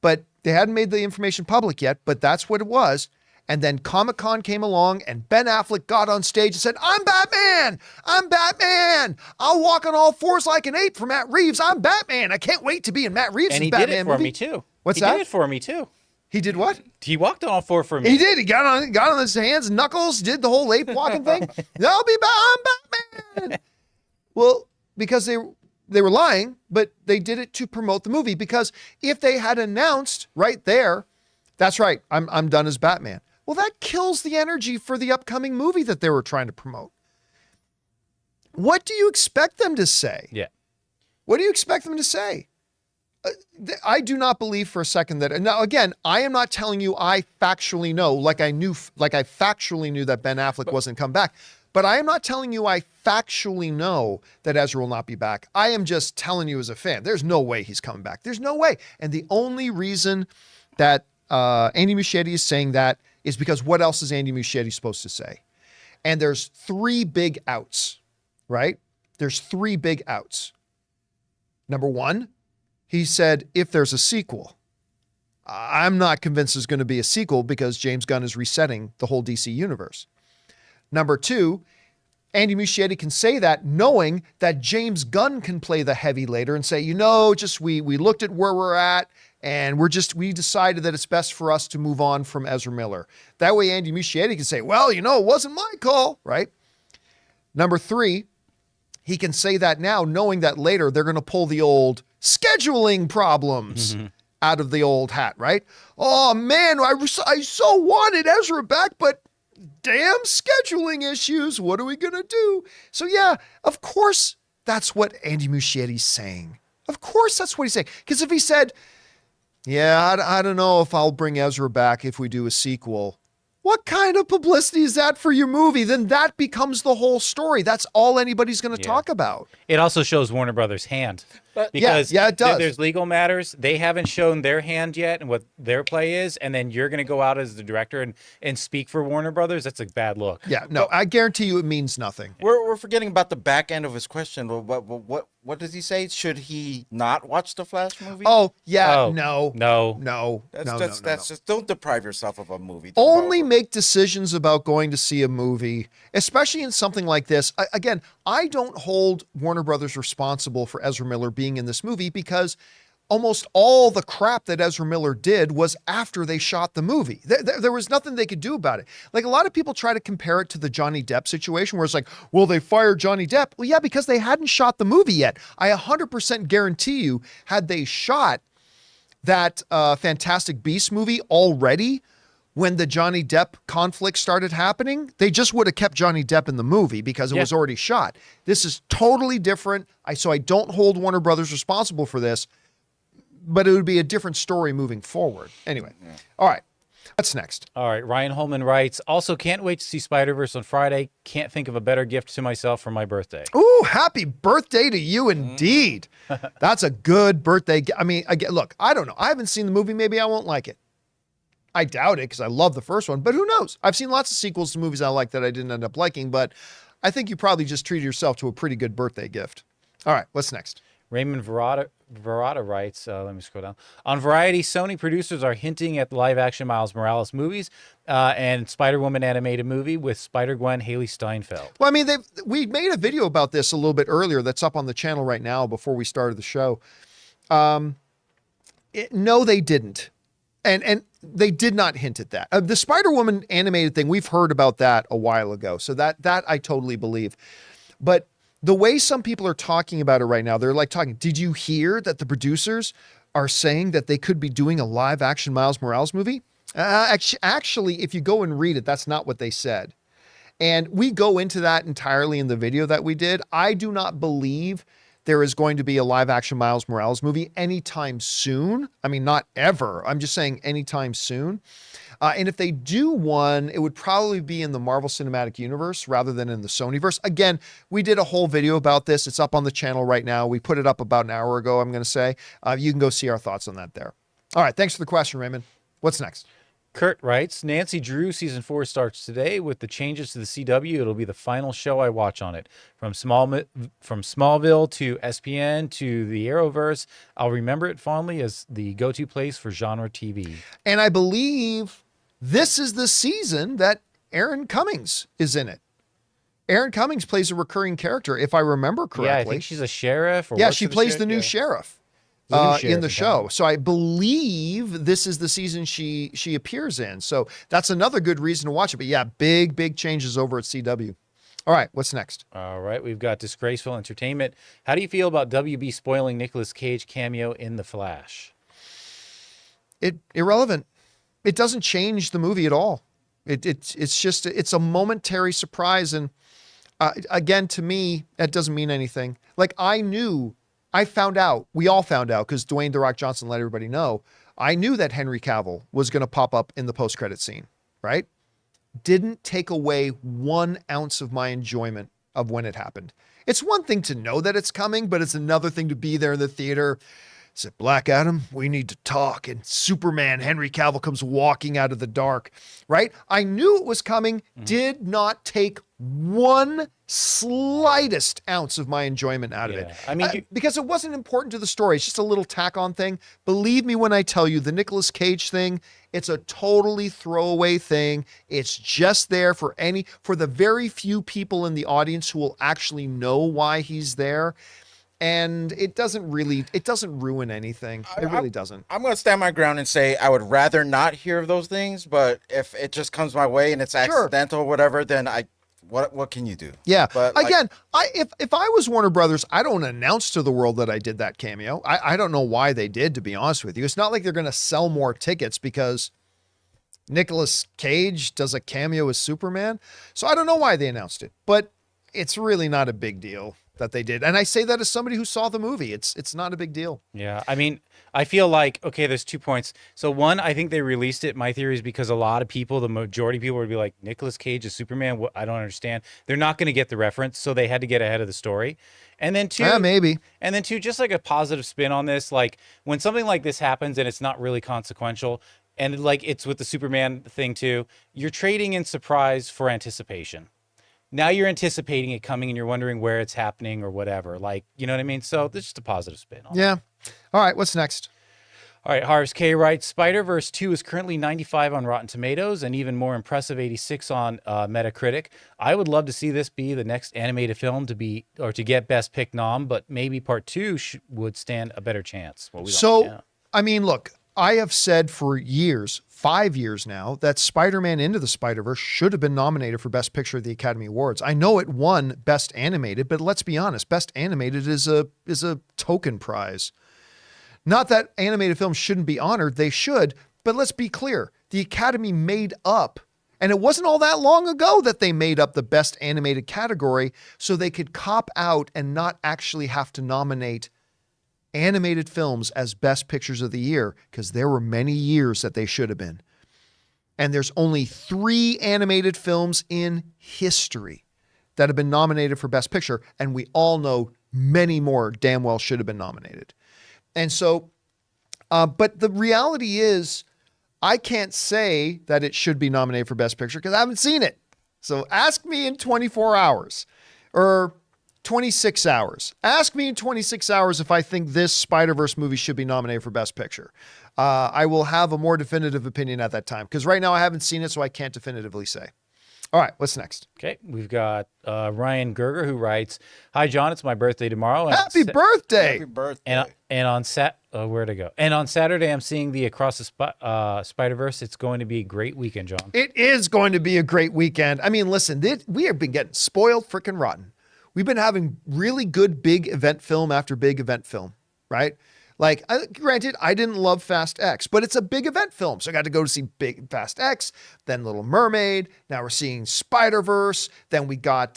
But they hadn't made the information public yet, but that's what it was. And then Comic-Con came along and Ben Affleck got on stage and said, I'm Batman! I'm Batman! I'll walk on all fours like an ape for Matt Reeves. I'm Batman. I can't wait to be in Matt Reeves' Batman movie. And he did it for me too. What's he that? He did it for me too. He did what? He walked on all four for me. He did. He got on his hands and knuckles, did the whole ape walking thing. I'll be back. I'm Batman. Well, because they were lying, but they did it to promote the movie. Because if they had announced right there, that's right, I'm done as Batman. Well, that kills the energy for the upcoming movie that they were trying to promote. What do you expect them to say? Yeah. What do you expect them to say? I do not believe for a second that, now again, I am not telling you I factually know, like I factually knew that Ben Affleck wasn't come back, but I am not telling you I factually know that Ezra will not be back. I am just telling you as a fan, there's no way he's coming back. There's no way. And the only reason that Andy Muschietti is saying that is because what else is Andy Muschietti supposed to say? And there's three big outs, right? There's three big outs. Number one, he said, if there's a sequel. I'm not convinced there's going to be a sequel because James Gunn is resetting the whole DC universe. Number two, Andy Muschietti can say that knowing that James Gunn can play the heavy later and say, just we looked at where we're at and we decided that it's best for us to move on from Ezra Miller. That way Andy Muschietti can say, well, it wasn't my call, right? Number three, he can say that now knowing that later they're going to pull the old scheduling problems out of the old hat, right? Oh man, I so wanted Ezra back, but damn scheduling issues. What are we going to do? So yeah, of course that's what Andy Muschietti's saying. Of course that's what he's saying. Because if he said, yeah, I don't know if I'll bring Ezra back if we do a sequel. What kind of publicity is that for your movie? Then that becomes the whole story. That's all anybody's going to talk about. It also shows Warner Brothers' hand. Because it does. There's legal matters. They haven't shown their hand yet and what their play is. And then you're going to go out as the director and speak for Warner Brothers. That's a bad look. Yeah, no, I guarantee you it means nothing. We're forgetting about the back end of his question. What does he say? Should he not watch the Flash movie? Oh, yeah, Oh, no. That's just don't deprive yourself of a movie. Only make decisions about going to see a movie, especially in something like this. Again, I don't hold Warner Brothers responsible for Ezra Miller being in this movie because almost all the crap that Ezra Miller did was after they shot the movie. There was nothing they could do about it. Like a lot of people try to compare it to the Johnny Depp situation where it's like, well, they fired Johnny Depp. Well, yeah, because they hadn't shot the movie yet. I 100% guarantee you, had they shot that Fantastic Beasts movie already when the Johnny Depp conflict started happening, they just would have kept Johnny Depp in the movie because it was already shot. This is totally different. So I don't hold Warner Brothers responsible for this, but it would be a different story moving forward. Anyway, all right. What's next? All right. Ryan Holman writes, also can't wait to see Spider-Verse on Friday. Can't think of a better gift to myself for my birthday. Ooh, happy birthday to you indeed. That's a good birthday. I mean, again, look, I don't know. I haven't seen the movie. Maybe I won't like it. I doubt it because I love the first one, but who knows? I've seen lots of sequels to movies I like that I didn't end up liking, but I think you probably just treated yourself to a pretty good birthday gift. All right, what's next? Raymond Verata writes, let me scroll down. On Variety, Sony producers are hinting at the live-action Miles Morales movies and Spider-Woman animated movie with Spider-Gwen Haley Steinfeld. Well, I mean, we made a video about this a little bit earlier that's up on the channel right now before we started the show. No, they didn't. And they did not hint at that. The Spider-Woman animated thing, we've heard about that a while ago. So that I totally believe. But the way some people are talking about it right now, they're like talking, did you hear that the producers are saying that they could be doing a live action Miles Morales movie? Actually, if you go and read it, that's not what they said. And we go into that entirely in the video that we did. I do not believe there is going to be a live action Miles Morales movie anytime soon. I mean, not ever. I'm just saying anytime soon. And if they do one, it would probably be in the Marvel Cinematic Universe rather than in the Sonyverse. Again, we did a whole video about this. It's up on the channel right now. We put it up about an hour ago, I'm going to say. You can go see our thoughts on that there. All right. Thanks for the question, Raymond. What's next? Kurt writes, Nancy Drew season 4 starts today. With the changes to the CW, it'll be the final show I watch on it. From Smallville to SPN to the Arrowverse, I'll remember it fondly as the go-to place for genre TV. And I believe this is the season that Aaron Cummings is in it. Aaron Cummings plays a recurring character, if I remember correctly. Yeah, I think she's a sheriff. Or yeah, she plays the new sheriff. In the show. town. So I believe this is the season she appears in. So that's another good reason to watch it. But yeah, big changes over at CW. All right, what's next? All right, we've got Disgraceful Entertainment. How do you feel about WB spoiling Nicolas Cage cameo in The Flash? Irrelevant. It doesn't change the movie at all. It's just, it's a momentary surprise. And again, to me, that doesn't mean anything. Like we all found out because Dwayne "The Rock" Johnson let everybody know. I knew that Henry Cavill was going to pop up in the post-credit scene, right? Didn't take away 1 ounce of my enjoyment of when it happened. It's one thing to know that it's coming, but it's another thing to be there in the theater. Said, Black Adam, we need to talk. And Superman, Henry Cavill comes walking out of the dark, right? I knew it was coming, did not take 1 slightest ounce of my enjoyment out of it. I mean, because it wasn't important to the story. It's just a little tack on thing. Believe me when I tell you, the Nicolas Cage thing, it's a totally throwaway thing. It's just there for the very few people in the audience who will actually know why he's there. And it doesn't ruin anything. It really doesn't. I'm going to stand my ground and say I would rather not hear of those things, but if it just comes my way and it's accidental or whatever, then what can you do? Yeah. But again, if I was Warner Brothers, I don't announce to the world that I did that cameo. I don't know why they did, to be honest with you. It's not like they're going to sell more tickets because Nicolas Cage does a cameo as Superman. So I don't know why they announced it, but it's really not a big deal that they did. And I say that as somebody who saw the movie. It's not a big deal. Yeah. I mean, I feel like, okay, there's 2 points. So one, I think they released it. My theory is because a lot of people, the majority of people would be like, Nicolas Cage is Superman. What? I don't understand. They're not going to get the reference. So they had to get ahead of the story. And then 2, yeah, maybe. And then 2, just like a positive spin on this, like when something like this happens and it's not really consequential, and like it's with the Superman thing too, you're trading in surprise for anticipation. Now you're anticipating it coming and you're wondering where it's happening or whatever. Like, you know what I mean? So this is just a positive spin on it. Yeah. All right. What's next? All right. Harvest K writes, Spider-Verse 2 is currently 95 on Rotten Tomatoes and even more impressive 86 on Metacritic. I would love to see this be the next animated film to get Best Pick nom, but maybe part 2 would stand a better chance. Well, I mean, look, I have said for years, 5 years now, that Spider-Man Into the Spider-Verse should have been nominated for Best Picture at the Academy Awards. I know it won Best Animated, but let's be honest, Best Animated is a token prize. Not that animated films shouldn't be honored, they should, but let's be clear. The Academy made up, and it wasn't all that long ago that they made up the Best Animated category so they could cop out and not actually have to nominate animated films as Best Pictures of the Year, because there were many years that they should have been. And there's only 3 animated films in history that have been nominated for Best Picture, and we all know many more damn well should have been nominated. And so, but the reality is, I can't say that it should be nominated for Best Picture because I haven't seen it. So ask me in 24 hours or 26 hours. Ask me in 26 hours if I think this Spider-Verse movie should be nominated for Best Picture. I will have a more definitive opinion at that time, because right now I haven't seen it, so I can't definitively say. All right, what's next? Okay, we've got Ryan Gerger, who writes, "Hi John, it's my birthday tomorrow. Happy birthday! Happy birthday. And on where'd it go? And on Saturday, I'm seeing the Across the Spider-Verse. It's going to be a great weekend, John." It is going to be a great weekend. I mean, listen, we have been getting spoiled freaking rotten. We've been having really good big event film after big event film, right? Like, granted, I didn't love Fast X, but it's a big event film. So I got to go to see Big Fast X, then Little Mermaid. Now we're seeing Spider-Verse. Then we got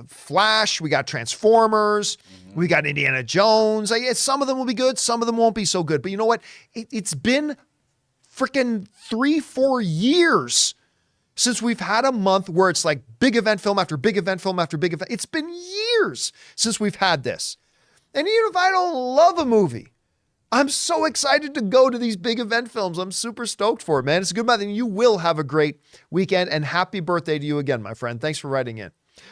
Flash. We got Transformers. We got Indiana Jones. Some of them will be good. Some of them won't be so good. But you know what? It's been freaking 3-4 years since we've had a month where it's like big event film after big event film after big event. It's been years since we've had this. And even if I don't love a movie, I'm so excited to go to these big event films. I'm super stoked for it, man. It's a good month, and you will have a great weekend, and happy birthday to you again, my friend. Thanks for writing in.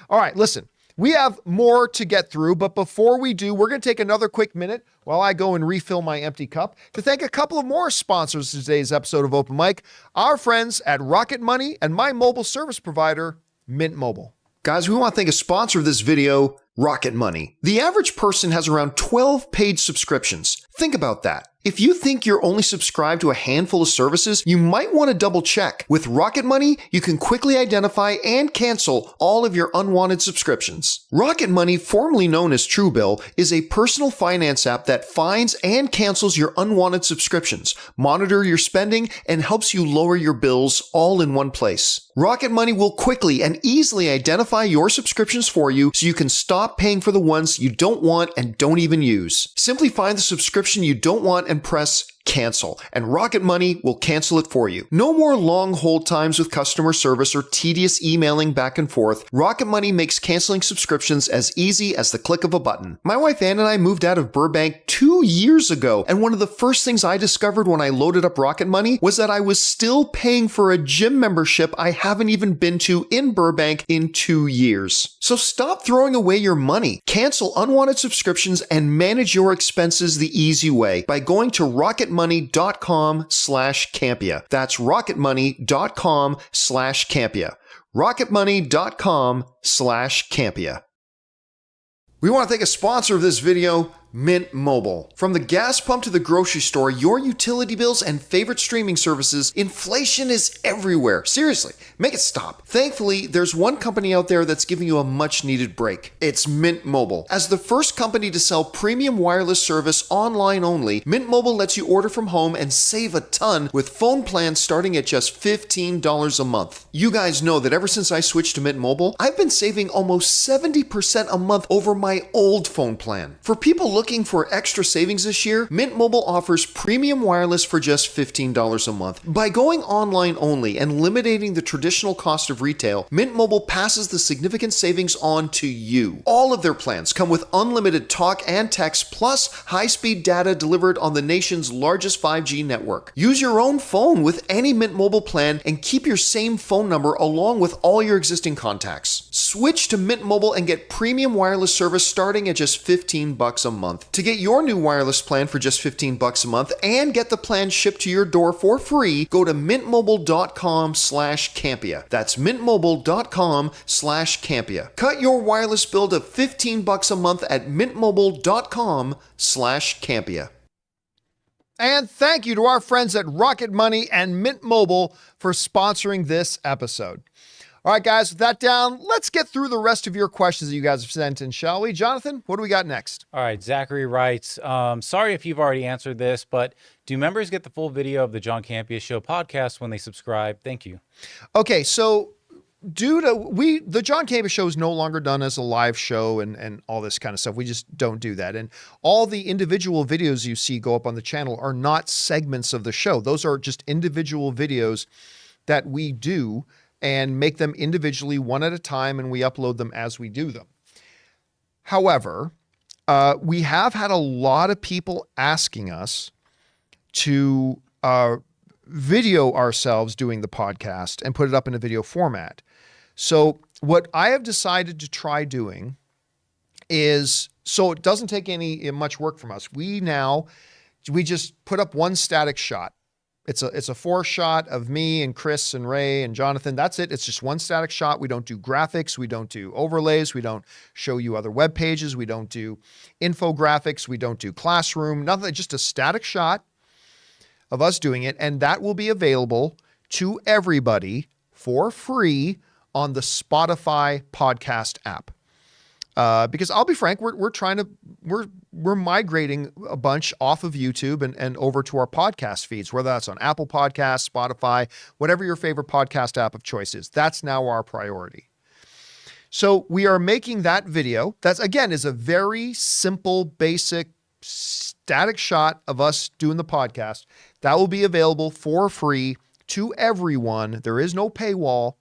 All right, listen, we have more to get through, but before we do, we're going to take another quick minute while I go and refill my empty cup to thank a couple of more sponsors of today's episode of Open Mic, our friends at Rocket Money and my mobile service provider, Mint Mobile. Guys, we want to thank a sponsor of this video, Rocket Money. The average person has around 12 paid subscriptions. Think about that. If you think you're only subscribed to a handful of services, you might want to double check. With Rocket Money, you can quickly identify and cancel all of your unwanted subscriptions. Rocket Money, formerly known as Truebill, is a personal finance app that finds and cancels your unwanted subscriptions, monitor your spending, and helps you lower your bills all in one place. Rocket Money will quickly and easily identify your subscriptions for you so you can stop paying for the ones you don't want and don't even use. Simply find the subscription you don't want and press cancel, and Rocket Money will cancel it for you. No more long hold times with customer service or tedious emailing back and forth. Rocket Money makes canceling subscriptions as easy as the click of a button. My wife Ann and I moved out of Burbank 2 years ago, and one of the first things I discovered when I loaded up Rocket Money was that I was still paying for a gym membership I haven't even been to in Burbank in 2 years. So stop throwing away your money. Cancel unwanted subscriptions and manage your expenses the easy way by going to rocketmoney.com/Campea. That's rocketmoney.com/Campea. rocketmoney.com/Campea. We want to thank a sponsor of this video, Mint Mobile. From the gas pump to the grocery store, your utility bills and favorite streaming services, inflation is everywhere. Seriously, make it stop. Thankfully, there's one company out there that's giving you a much needed break. It's Mint Mobile. As the first company to sell premium wireless service online only, Mint Mobile lets you order from home and save a ton with phone plans starting at just $15 a month. You guys know that ever since I switched to Mint Mobile, I've been saving almost 70% a month over my old phone plan. For people looking for extra savings this year, Mint Mobile offers premium wireless for just $15 a month. By going online only and eliminating the traditional cost of retail, Mint Mobile passes the significant savings on to you. All of their plans come with unlimited talk and text plus high-speed data delivered on the nation's largest 5G network. Use your own phone with any Mint Mobile plan and keep your same phone number along with all your existing contacts. Switch to Mint Mobile and get premium wireless service starting at just $15 a month. To get your new wireless plan for just $15 a month and get the plan shipped to your door for free, go to mintmobile.com/Campea. That's mintmobile.com/Campea. Cut your wireless bill to $15 a month at mintmobile.com/Campea. And thank you to our friends at Rocket Money and Mint Mobile for sponsoring this episode. All right, guys, with that down, let's get through the rest of your questions that you guys have sent in, shall we? Jonathan, what do we got next? All right, Zachary writes, sorry if you've already answered this, but do members get the full video of the John Campea Show podcast when they subscribe? Thank you. Okay, so the John Campea Show is no longer done as a live show and all this kind of stuff. We just don't do that. And all the individual videos you see go up on the channel are not segments of the show. Those are just individual videos that we do and make them individually one at a time, and we upload them as we do them. However, we have had a lot of people asking us to video ourselves doing the podcast and put it up in a video format. So what I have decided to try doing is so it doesn't take any much work from us. We just put up one static shot. It's a 4 shot of me and Chris and Ray and Jonathan. That's it. It's just one static shot. We don't do graphics. We don't do overlays. We don't show you other web pages. We don't do infographics. We don't do classroom. Nothing. Just a static shot of us doing it. And that will be available to everybody for free on the Spotify podcast app. Because I'll be frank, we're migrating a bunch off of YouTube and over to our podcast feeds, whether that's on Apple Podcasts, Spotify, whatever your favorite podcast app of choice is. That's now our priority. So we are making that video. That's, again, is a very simple, basic, static shot of us doing the podcast. That will be available for free to everyone. There is no paywall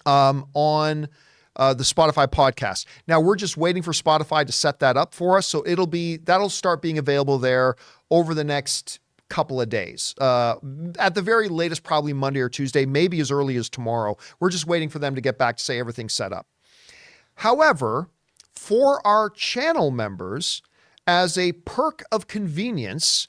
on the Spotify podcast. Now we're just waiting for Spotify to set that up for us. So that'll start being available there over the next couple of days. At the very latest, probably Monday or Tuesday, maybe as early as tomorrow. We're just waiting for them to get back to say everything's set up. However, for our channel members, as a perk of convenience,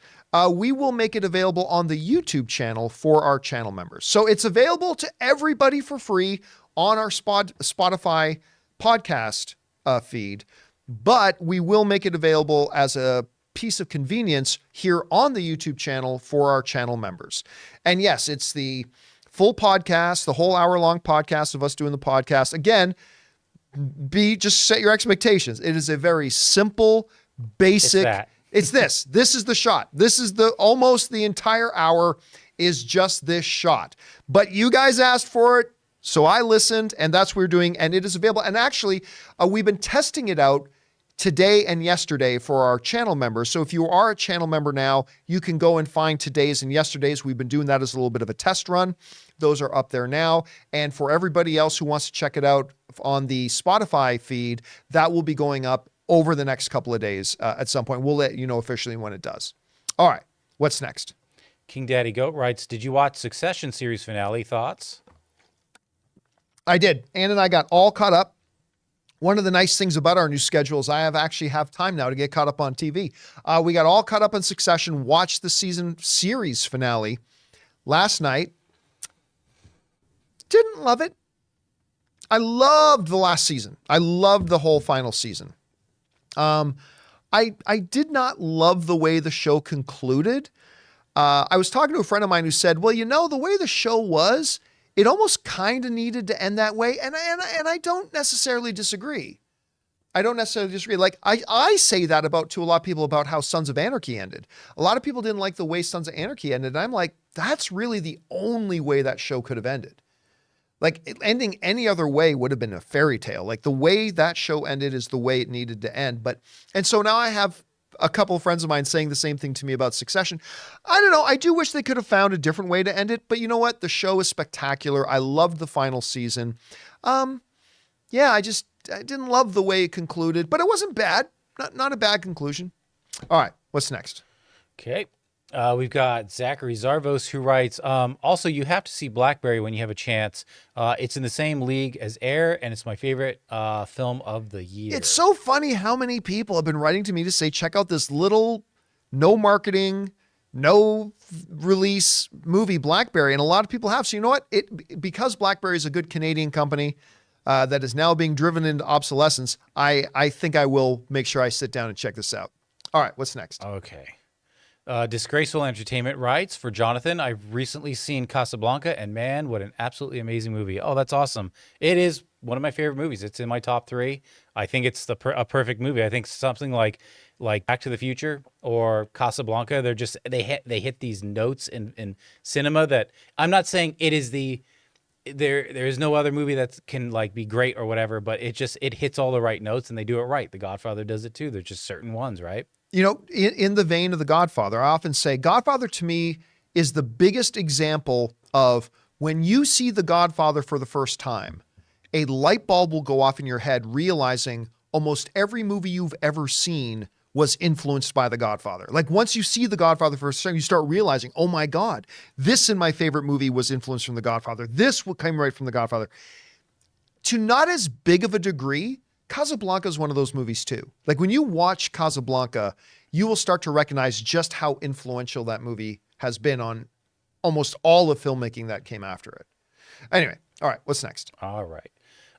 we will make it available on the YouTube channel for our channel members. So it's available to everybody for free on our Spotify podcast feed, but we will make it available as a piece of convenience here on the YouTube channel for our channel members. And yes, it's the full podcast, the whole hour-long podcast of us doing the podcast. Again, just set your expectations. It is a very simple, basic. It's this. This is the shot. This is almost the entire hour is just this shot. But you guys asked for it. So I listened, and that's what we're doing, and it is available. And actually, we've been testing it out today and yesterday for our channel members. So if you are a channel member now, you can go and find today's and yesterday's. We've been doing that as a little bit of a test run. Those are up there now. And for everybody else who wants to check it out on the Spotify feed, that will be going up over the next couple of days at some point. We'll let you know officially when it does. All right, what's next? King Daddy Goat writes, did you watch Succession series finale? Thoughts? I did. Ann and I got all caught up. One of the nice things about our new schedule is I actually have time now to get caught up on TV. We got all caught up on Succession, watched the series finale last night. Didn't love it. I loved the last season. I loved the whole final season. I did not love the way the show concluded. I was talking to a friend of mine who said, well, the way the show was, it almost kind of needed to end that way. And I don't necessarily disagree. Like I say that to a lot of people about how Sons of Anarchy ended. A lot of people didn't like the way Sons of Anarchy ended. And I'm like, that's really the only way that show could have ended. Like ending any other way would have been a fairy tale. Like the way that show ended is the way it needed to end. And so now I have a couple of friends of mine saying the same thing to me about Succession. I don't know. I do wish they could have found a different way to end it, but you know what? The show is spectacular. I loved the final season. I didn't love the way it concluded, but it wasn't bad. Not a bad conclusion. All right. What's next? Okay. We've got Zachary Zarvos who writes, also, you have to see Blackberry when you have a chance. It's in the same league as Air, and it's my favorite film of the year. It's so funny how many people have been writing to me to say, check out this little, no marketing, no release movie, Blackberry. And a lot of people have. So you know what? Because Blackberry is a good Canadian company that is now being driven into obsolescence, I think I will make sure I sit down and check this out. All right, what's next? Okay. Disgraceful Entertainment writes, for Jonathan, I've recently seen Casablanca, and man, what an absolutely amazing movie. Oh, that's awesome. It is one of my favorite movies. It's in my top 3. I think it's a perfect movie. I think something like Back to the Future or Casablanca, they hit these notes in cinema that I'm not saying it is there is no other movie that can be great or whatever, but it hits all the right notes and they do it right. The Godfather does it too. There's just certain ones, right? In the vein of The Godfather, I often say Godfather to me is the biggest example of when you see The Godfather for the first time, a light bulb will go off in your head realizing almost every movie you've ever seen was influenced by The Godfather. Like once you see The Godfather for the first time, you start realizing, oh my God, this in my favorite movie was influenced from The Godfather. This came right from The Godfather. To not as big of a degree, Casablanca is one of those movies too. Like when you watch Casablanca, you will start to recognize just how influential that movie has been on almost all the filmmaking that came after it. Anyway, all right, what's next? All right.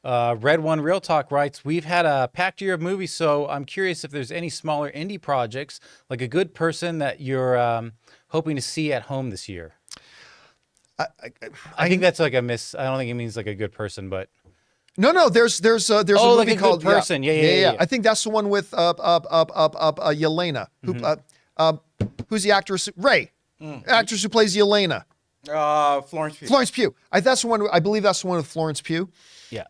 Red One Real Talk writes, we've had a packed year of movies, so I'm curious if there's any smaller indie projects, like a good person that you're hoping to see at home this year. I think that's like a miss. I don't think it means like a good person, but No, there's a like movie a called good person. Yeah. I think that's the one with Yelena, who's the actress? Ray, actress who plays Yelena. Florence Pugh. Florence Pugh. That's the one. I believe that's the one with Florence Pugh. Yeah.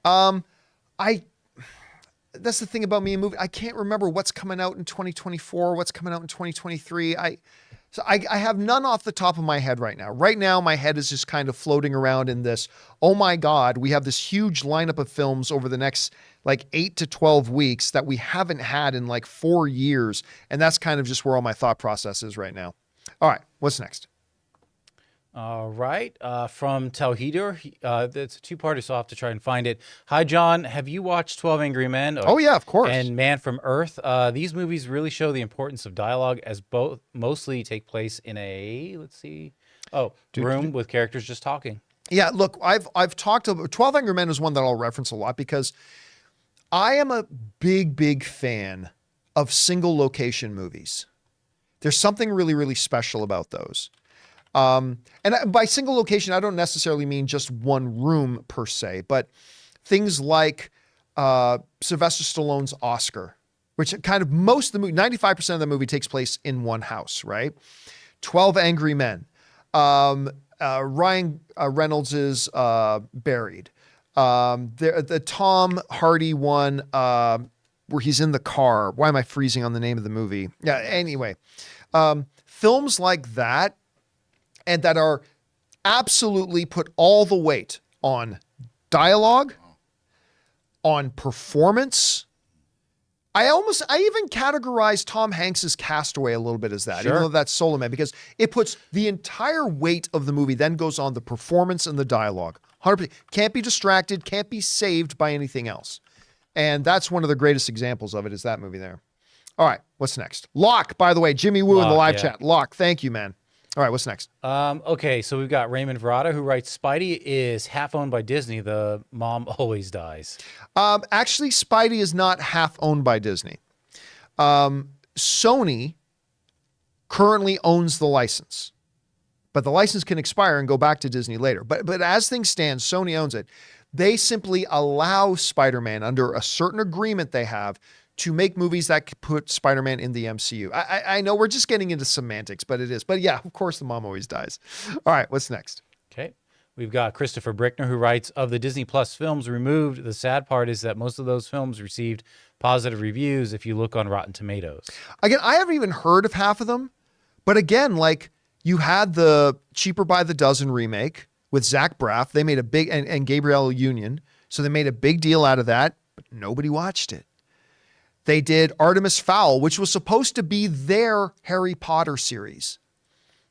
That's the thing about me and movie. I can't remember what's coming out in 2024, what's coming out in 2023. I have none off the top of my head right now. Right now, my head is just kind of floating around in this, oh my God, we have this huge lineup of films over the next like 8 to 12 weeks that we haven't had in like 4 years. And that's kind of just where all my thought process is right now. All right, what's next? All right. From Tauhidur, it's a two-parter, so I'll have to try and find it. Hi, John. Have you watched 12 Angry Men? Oh, yeah, of course. And Man from Earth. These movies really show the importance of dialogue, as both mostly take place in a, room with characters just talking. Yeah, look, I've talked about 12 Angry Men is one that I'll reference a lot because I am a big fan of single location movies. There's something really, really special about those. And by single location, I don't necessarily mean just one room per se, but things like Sylvester Stallone's Oscar, which kind of most of the movie, 95% of the movie takes place in one house, right? 12 Angry Men. Ryan Reynolds is Buried. The Tom Hardy one where he's in the car. Why am I freezing on the name of the movie? Yeah, anyway. Films like that, and that are absolutely put all the weight on dialogue, on performance. I even categorize Tom Hanks's Castaway a little bit as that, Sure. even though that's Solo Man, because it puts the entire weight of the movie then goes on the performance and the dialogue. 100%. Can't be distracted, can't be saved by anything else. And that's one of the greatest examples of it is that movie there. All right, what's next? Locke, by the way, Jimmy Woo in the live chat. Locke, thank you, man. All right, what's next? Okay, so we've got Raymond Verrata, who writes, Spidey is half owned by Disney. The mom always dies. Actually, Spidey is not half owned by Disney. Sony currently owns the license, but the license can expire and go back to Disney later. But as things stand, Sony owns it. They simply allow Spider-Man under a certain agreement they have to make movies that could put Spider-Man in the MCU. I know we're just getting into semantics, but it is. But yeah, of course the mom always dies. All right, what's next? Okay. We've got Christopher Brickner, who writes, of the Disney Plus films removed, the sad part is that most of those films received positive reviews if you look on Rotten Tomatoes. Again, I haven't even heard of half of them. But again, like you had the Cheaper by the Dozen remake with Zach Braff. They made a big, and Gabrielle Union. So they made a big deal out of that, but nobody watched it. They did Artemis Fowl, which was supposed to be their Harry Potter series.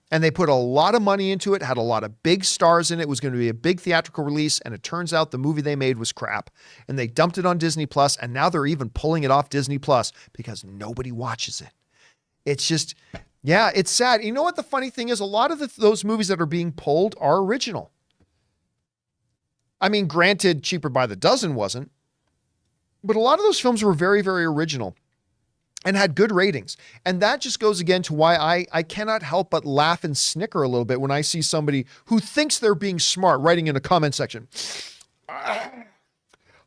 And they put a lot of money into it, had a lot of big stars in it. It was going to be a big theatrical release. And it turns out the movie they made was crap. And they dumped it on Disney Plus. And now they're even pulling it off Disney Plus because nobody watches it. It's just, yeah, it's sad. You know what the funny thing is? A lot of those movies that are being pulled are original. I mean, granted, Cheaper by the Dozen wasn't. But a lot of those films were very, very original and had good ratings. And that just goes again to why I cannot help but laugh and snicker a little bit when I see somebody who thinks they're being smart writing in a comment section.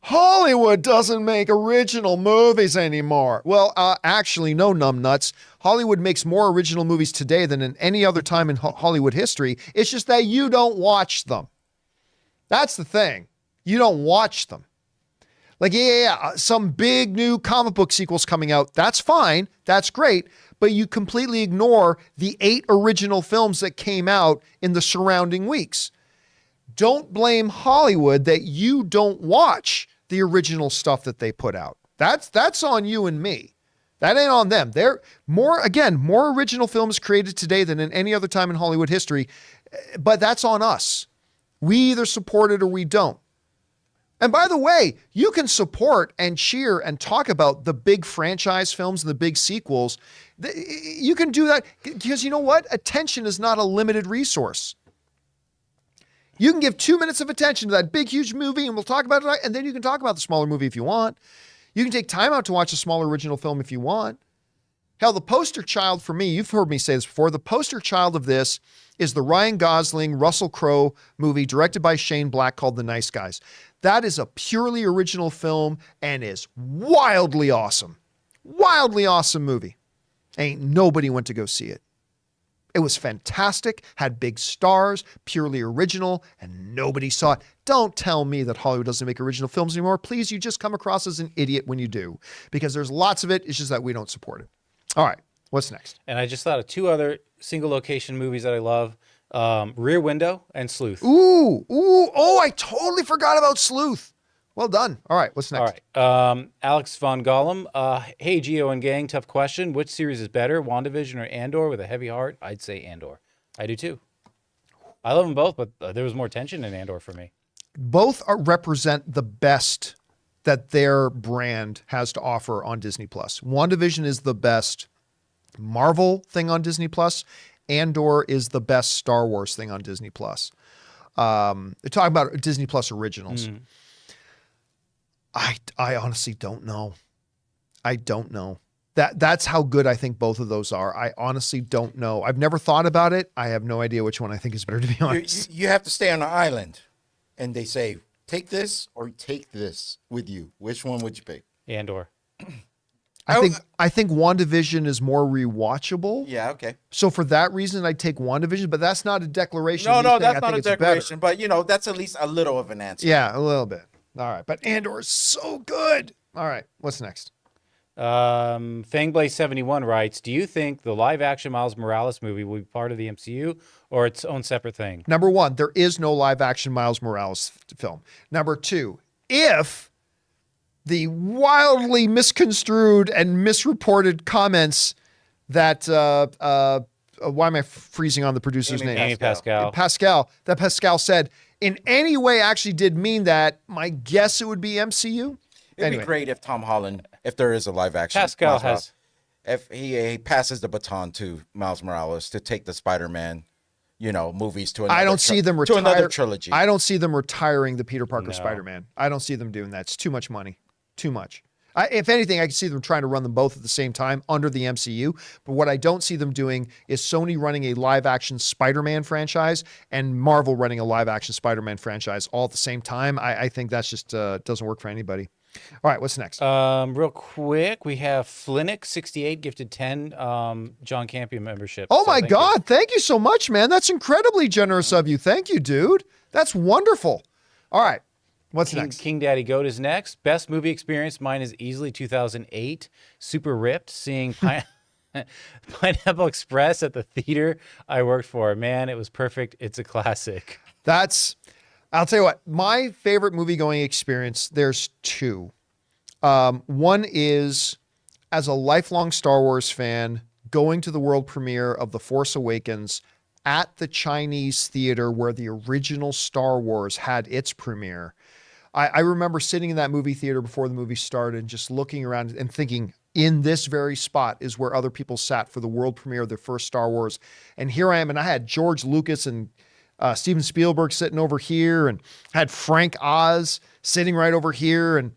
Hollywood doesn't make original movies anymore. Well, actually, no, numbnuts. Hollywood makes more original movies today than in any other time in Hollywood history. It's just that you don't watch them. That's the thing. You don't watch them. Like, some big new comic book sequels coming out. That's fine. That's great. But you completely ignore the 8 original films that came out in the surrounding weeks. Don't blame Hollywood that you don't watch the original stuff that they put out. That's on you and me. That ain't on them. They're more original films created today than in any other time in Hollywood history. But that's on us. We either support it or we don't. And by the way, you can support and cheer and talk about the big franchise films and the big sequels. You can do that because you know what? Attention is not a limited resource. You can give 2 minutes of attention to that big, huge movie and we'll talk about it. And then you can talk about the smaller movie if you want. You can take time out to watch a smaller original film if you want. Hell, the poster child for me, you've heard me say this before, the poster child of this is the Ryan Gosling, Russell Crowe movie directed by Shane Black called The Nice Guys. That is a purely original film and is wildly awesome. Wildly awesome movie. Ain't nobody went to go see it. It was fantastic, had big stars, purely original, and nobody saw it. Don't tell me that Hollywood doesn't make original films anymore. Please, you just come across as an idiot when you do, because there's lots of it. It's just that we don't support it. All right, what's next? And I just thought of 2 other single location movies that I love. Rear Window and Sleuth. Oh, I totally forgot about Sleuth. Well done. All right, what's next? All right. Alex Von Gollum. Hey, Geo and gang, tough question. Which series is better, WandaVision or Andor? With a heavy heart, I'd say Andor. I do too. I love them both, but there was more tension in Andor for me. Both represent the best that their brand has to offer on Disney+. WandaVision is the best Marvel thing on Disney+. Andor is the best Star Wars thing on Disney+. Talking about Disney+ originals. I honestly don't know. I don't know. That's how good I think both of those are. I honestly don't know. I've never thought about it. I have no idea which one I think is better, to be honest. You have to stay on an island, and they say, take this or take this with you. Which one would you pick? Andor. I think WandaVision is more rewatchable. Yeah, okay. So for that reason, I'd take WandaVision, but that's not a declaration. No, that's not a declaration, but that's at least a little of an answer. Yeah, a little bit. All right, but Andor is so good. All right, what's next? Fangblaze71 writes, do you think the live-action Miles Morales movie will be part of the MCU or its own separate thing? Number 1, there is no live-action Miles Morales film. Number 2, if the wildly misconstrued and misreported comments that why am I freezing on the producer's name? Amy Pascal. That Pascal said in any way actually did mean that, my guess it would be MCU. It'd be great if Tom Holland, if there is a live action, Pascal has, if he passes the baton to Miles Morales to take the Spider-Man, movies to another. I don't see them to another trilogy. I don't see them retiring the Peter Parker Spider-Man. I don't see them doing that. It's too much money. Too much. If anything, I can see them trying to run them both at the same time under the MCU. But what I don't see them doing is Sony running a live-action Spider-Man franchise and Marvel running a live-action Spider-Man franchise all at the same time. I think that's just doesn't work for anybody. All right, what's next? Real quick, we have Flinick68 gifted 10 John Campea membership. Oh my God, thank you so much, man. That's incredibly generous of you. Thank you, dude. That's wonderful. All right. What's next? King Daddy Goat is next. Best movie experience. Mine is easily 2008. Super ripped. Seeing Pineapple Express at the theater I worked for. Man, it was perfect. It's a classic. I'll tell you what, my favorite movie going experience, there's 2. One is, as a lifelong Star Wars fan, going to the world premiere of The Force Awakens at the Chinese theater where the original Star Wars had its premiere. I remember sitting in that movie theater before the movie started and just looking around and thinking, in this very spot is where other people sat for the world premiere of their first Star Wars. And here I am, and I had George Lucas and Steven Spielberg sitting over here, and had Frank Oz sitting right over here. And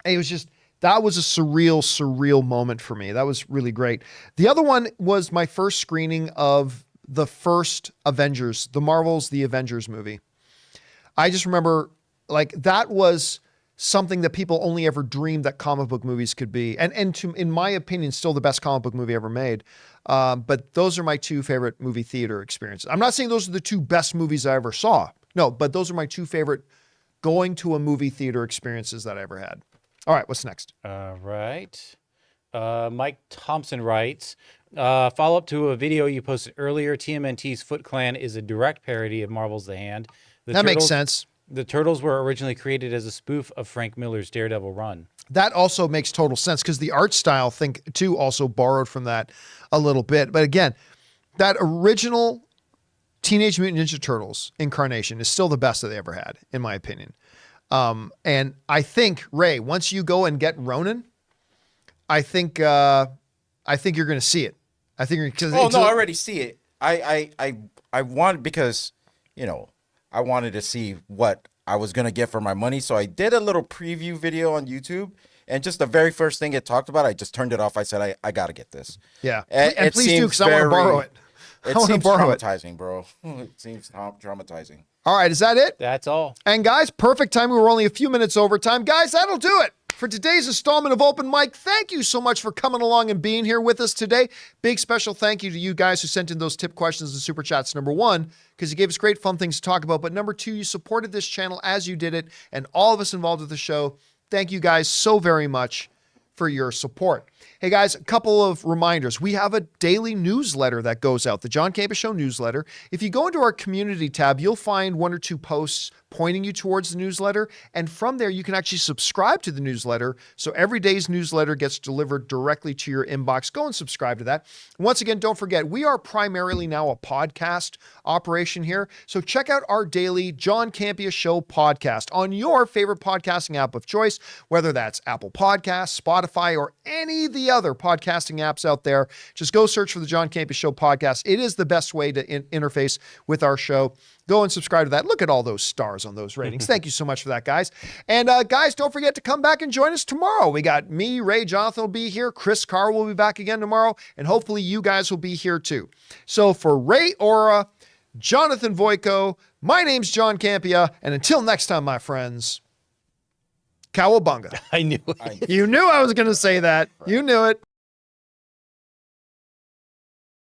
it was just, that was a surreal moment for me. That was really great. The other one was my first screening of the first Avengers, the Avengers movie. I just remember, that was something that people only ever dreamed that comic book movies could be. And in my opinion, still the best comic book movie ever made. But those are my 2 favorite movie theater experiences. I'm not saying those are the 2 best movies I ever saw. No, but those are my 2 favorite going to a movie theater experiences that I ever had. All right, what's next? All right. Mike Thompson writes, follow up to a video you posted earlier. TMNT's Foot Clan is a direct parody of Marvel's The Hand. That makes sense. The Turtles were originally created as a spoof of Frank Miller's Daredevil run. That also makes total sense because the art style thing too also borrowed from that a little bit. But again, that original Teenage Mutant Ninja Turtles incarnation is still the best that they ever had, in my opinion. And I think, Ray, once you go and get Ronin, I think you're going to see it. I think you're because Oh no, I already see it. I want because I wanted to see what I was gonna get for my money, so I did a little preview video on YouTube, and just the very first thing it talked about, I just turned it off. I said I gotta get this. Yeah, and and please do because I want to borrow it. It I want to seems borrow it. traumatizing, bro. It seems traumatizing. All right, is that it? That's all. And guys, perfect time. We were only a few minutes over time. Guys, that'll do it for today's installment of Open Mic. Thank you so much for coming along and being here with us today. Big special thank you to you guys who sent in those tip questions and super chats. Number one, because you gave us great fun things to talk about. But number two, you supported this channel as you did it. And all of us involved with the show, thank you guys so very much for your support. Hey guys, a couple of reminders. We have a daily newsletter that goes out, the John Campea Show newsletter. If you go into our community tab, you'll find one or two posts pointing you towards the newsletter. And from there, you can actually subscribe to the newsletter. So every day's newsletter gets delivered directly to your inbox. Go and subscribe to that. Once again, don't forget, we are primarily now a podcast operation here. So check out our daily John Campea Show podcast on your favorite podcasting app of choice, whether that's Apple Podcasts, Spotify, or any of the other podcasting apps out there. Just go search for the John Campea Show podcast. It is the best way to interface with our show. Go and subscribe to that. Look at all those stars on those ratings. Thank you so much for that, guys. And guys, don't forget to come back and join us tomorrow. We got me, Ray, Jonathan will be here. Chris Carr will be back again tomorrow. And hopefully you guys will be here too. So for Ray Ora, Jonathan Voico, my name's John Campea. And until next time, my friends, cowabunga. I knew it. You knew I was going to say that. You knew it.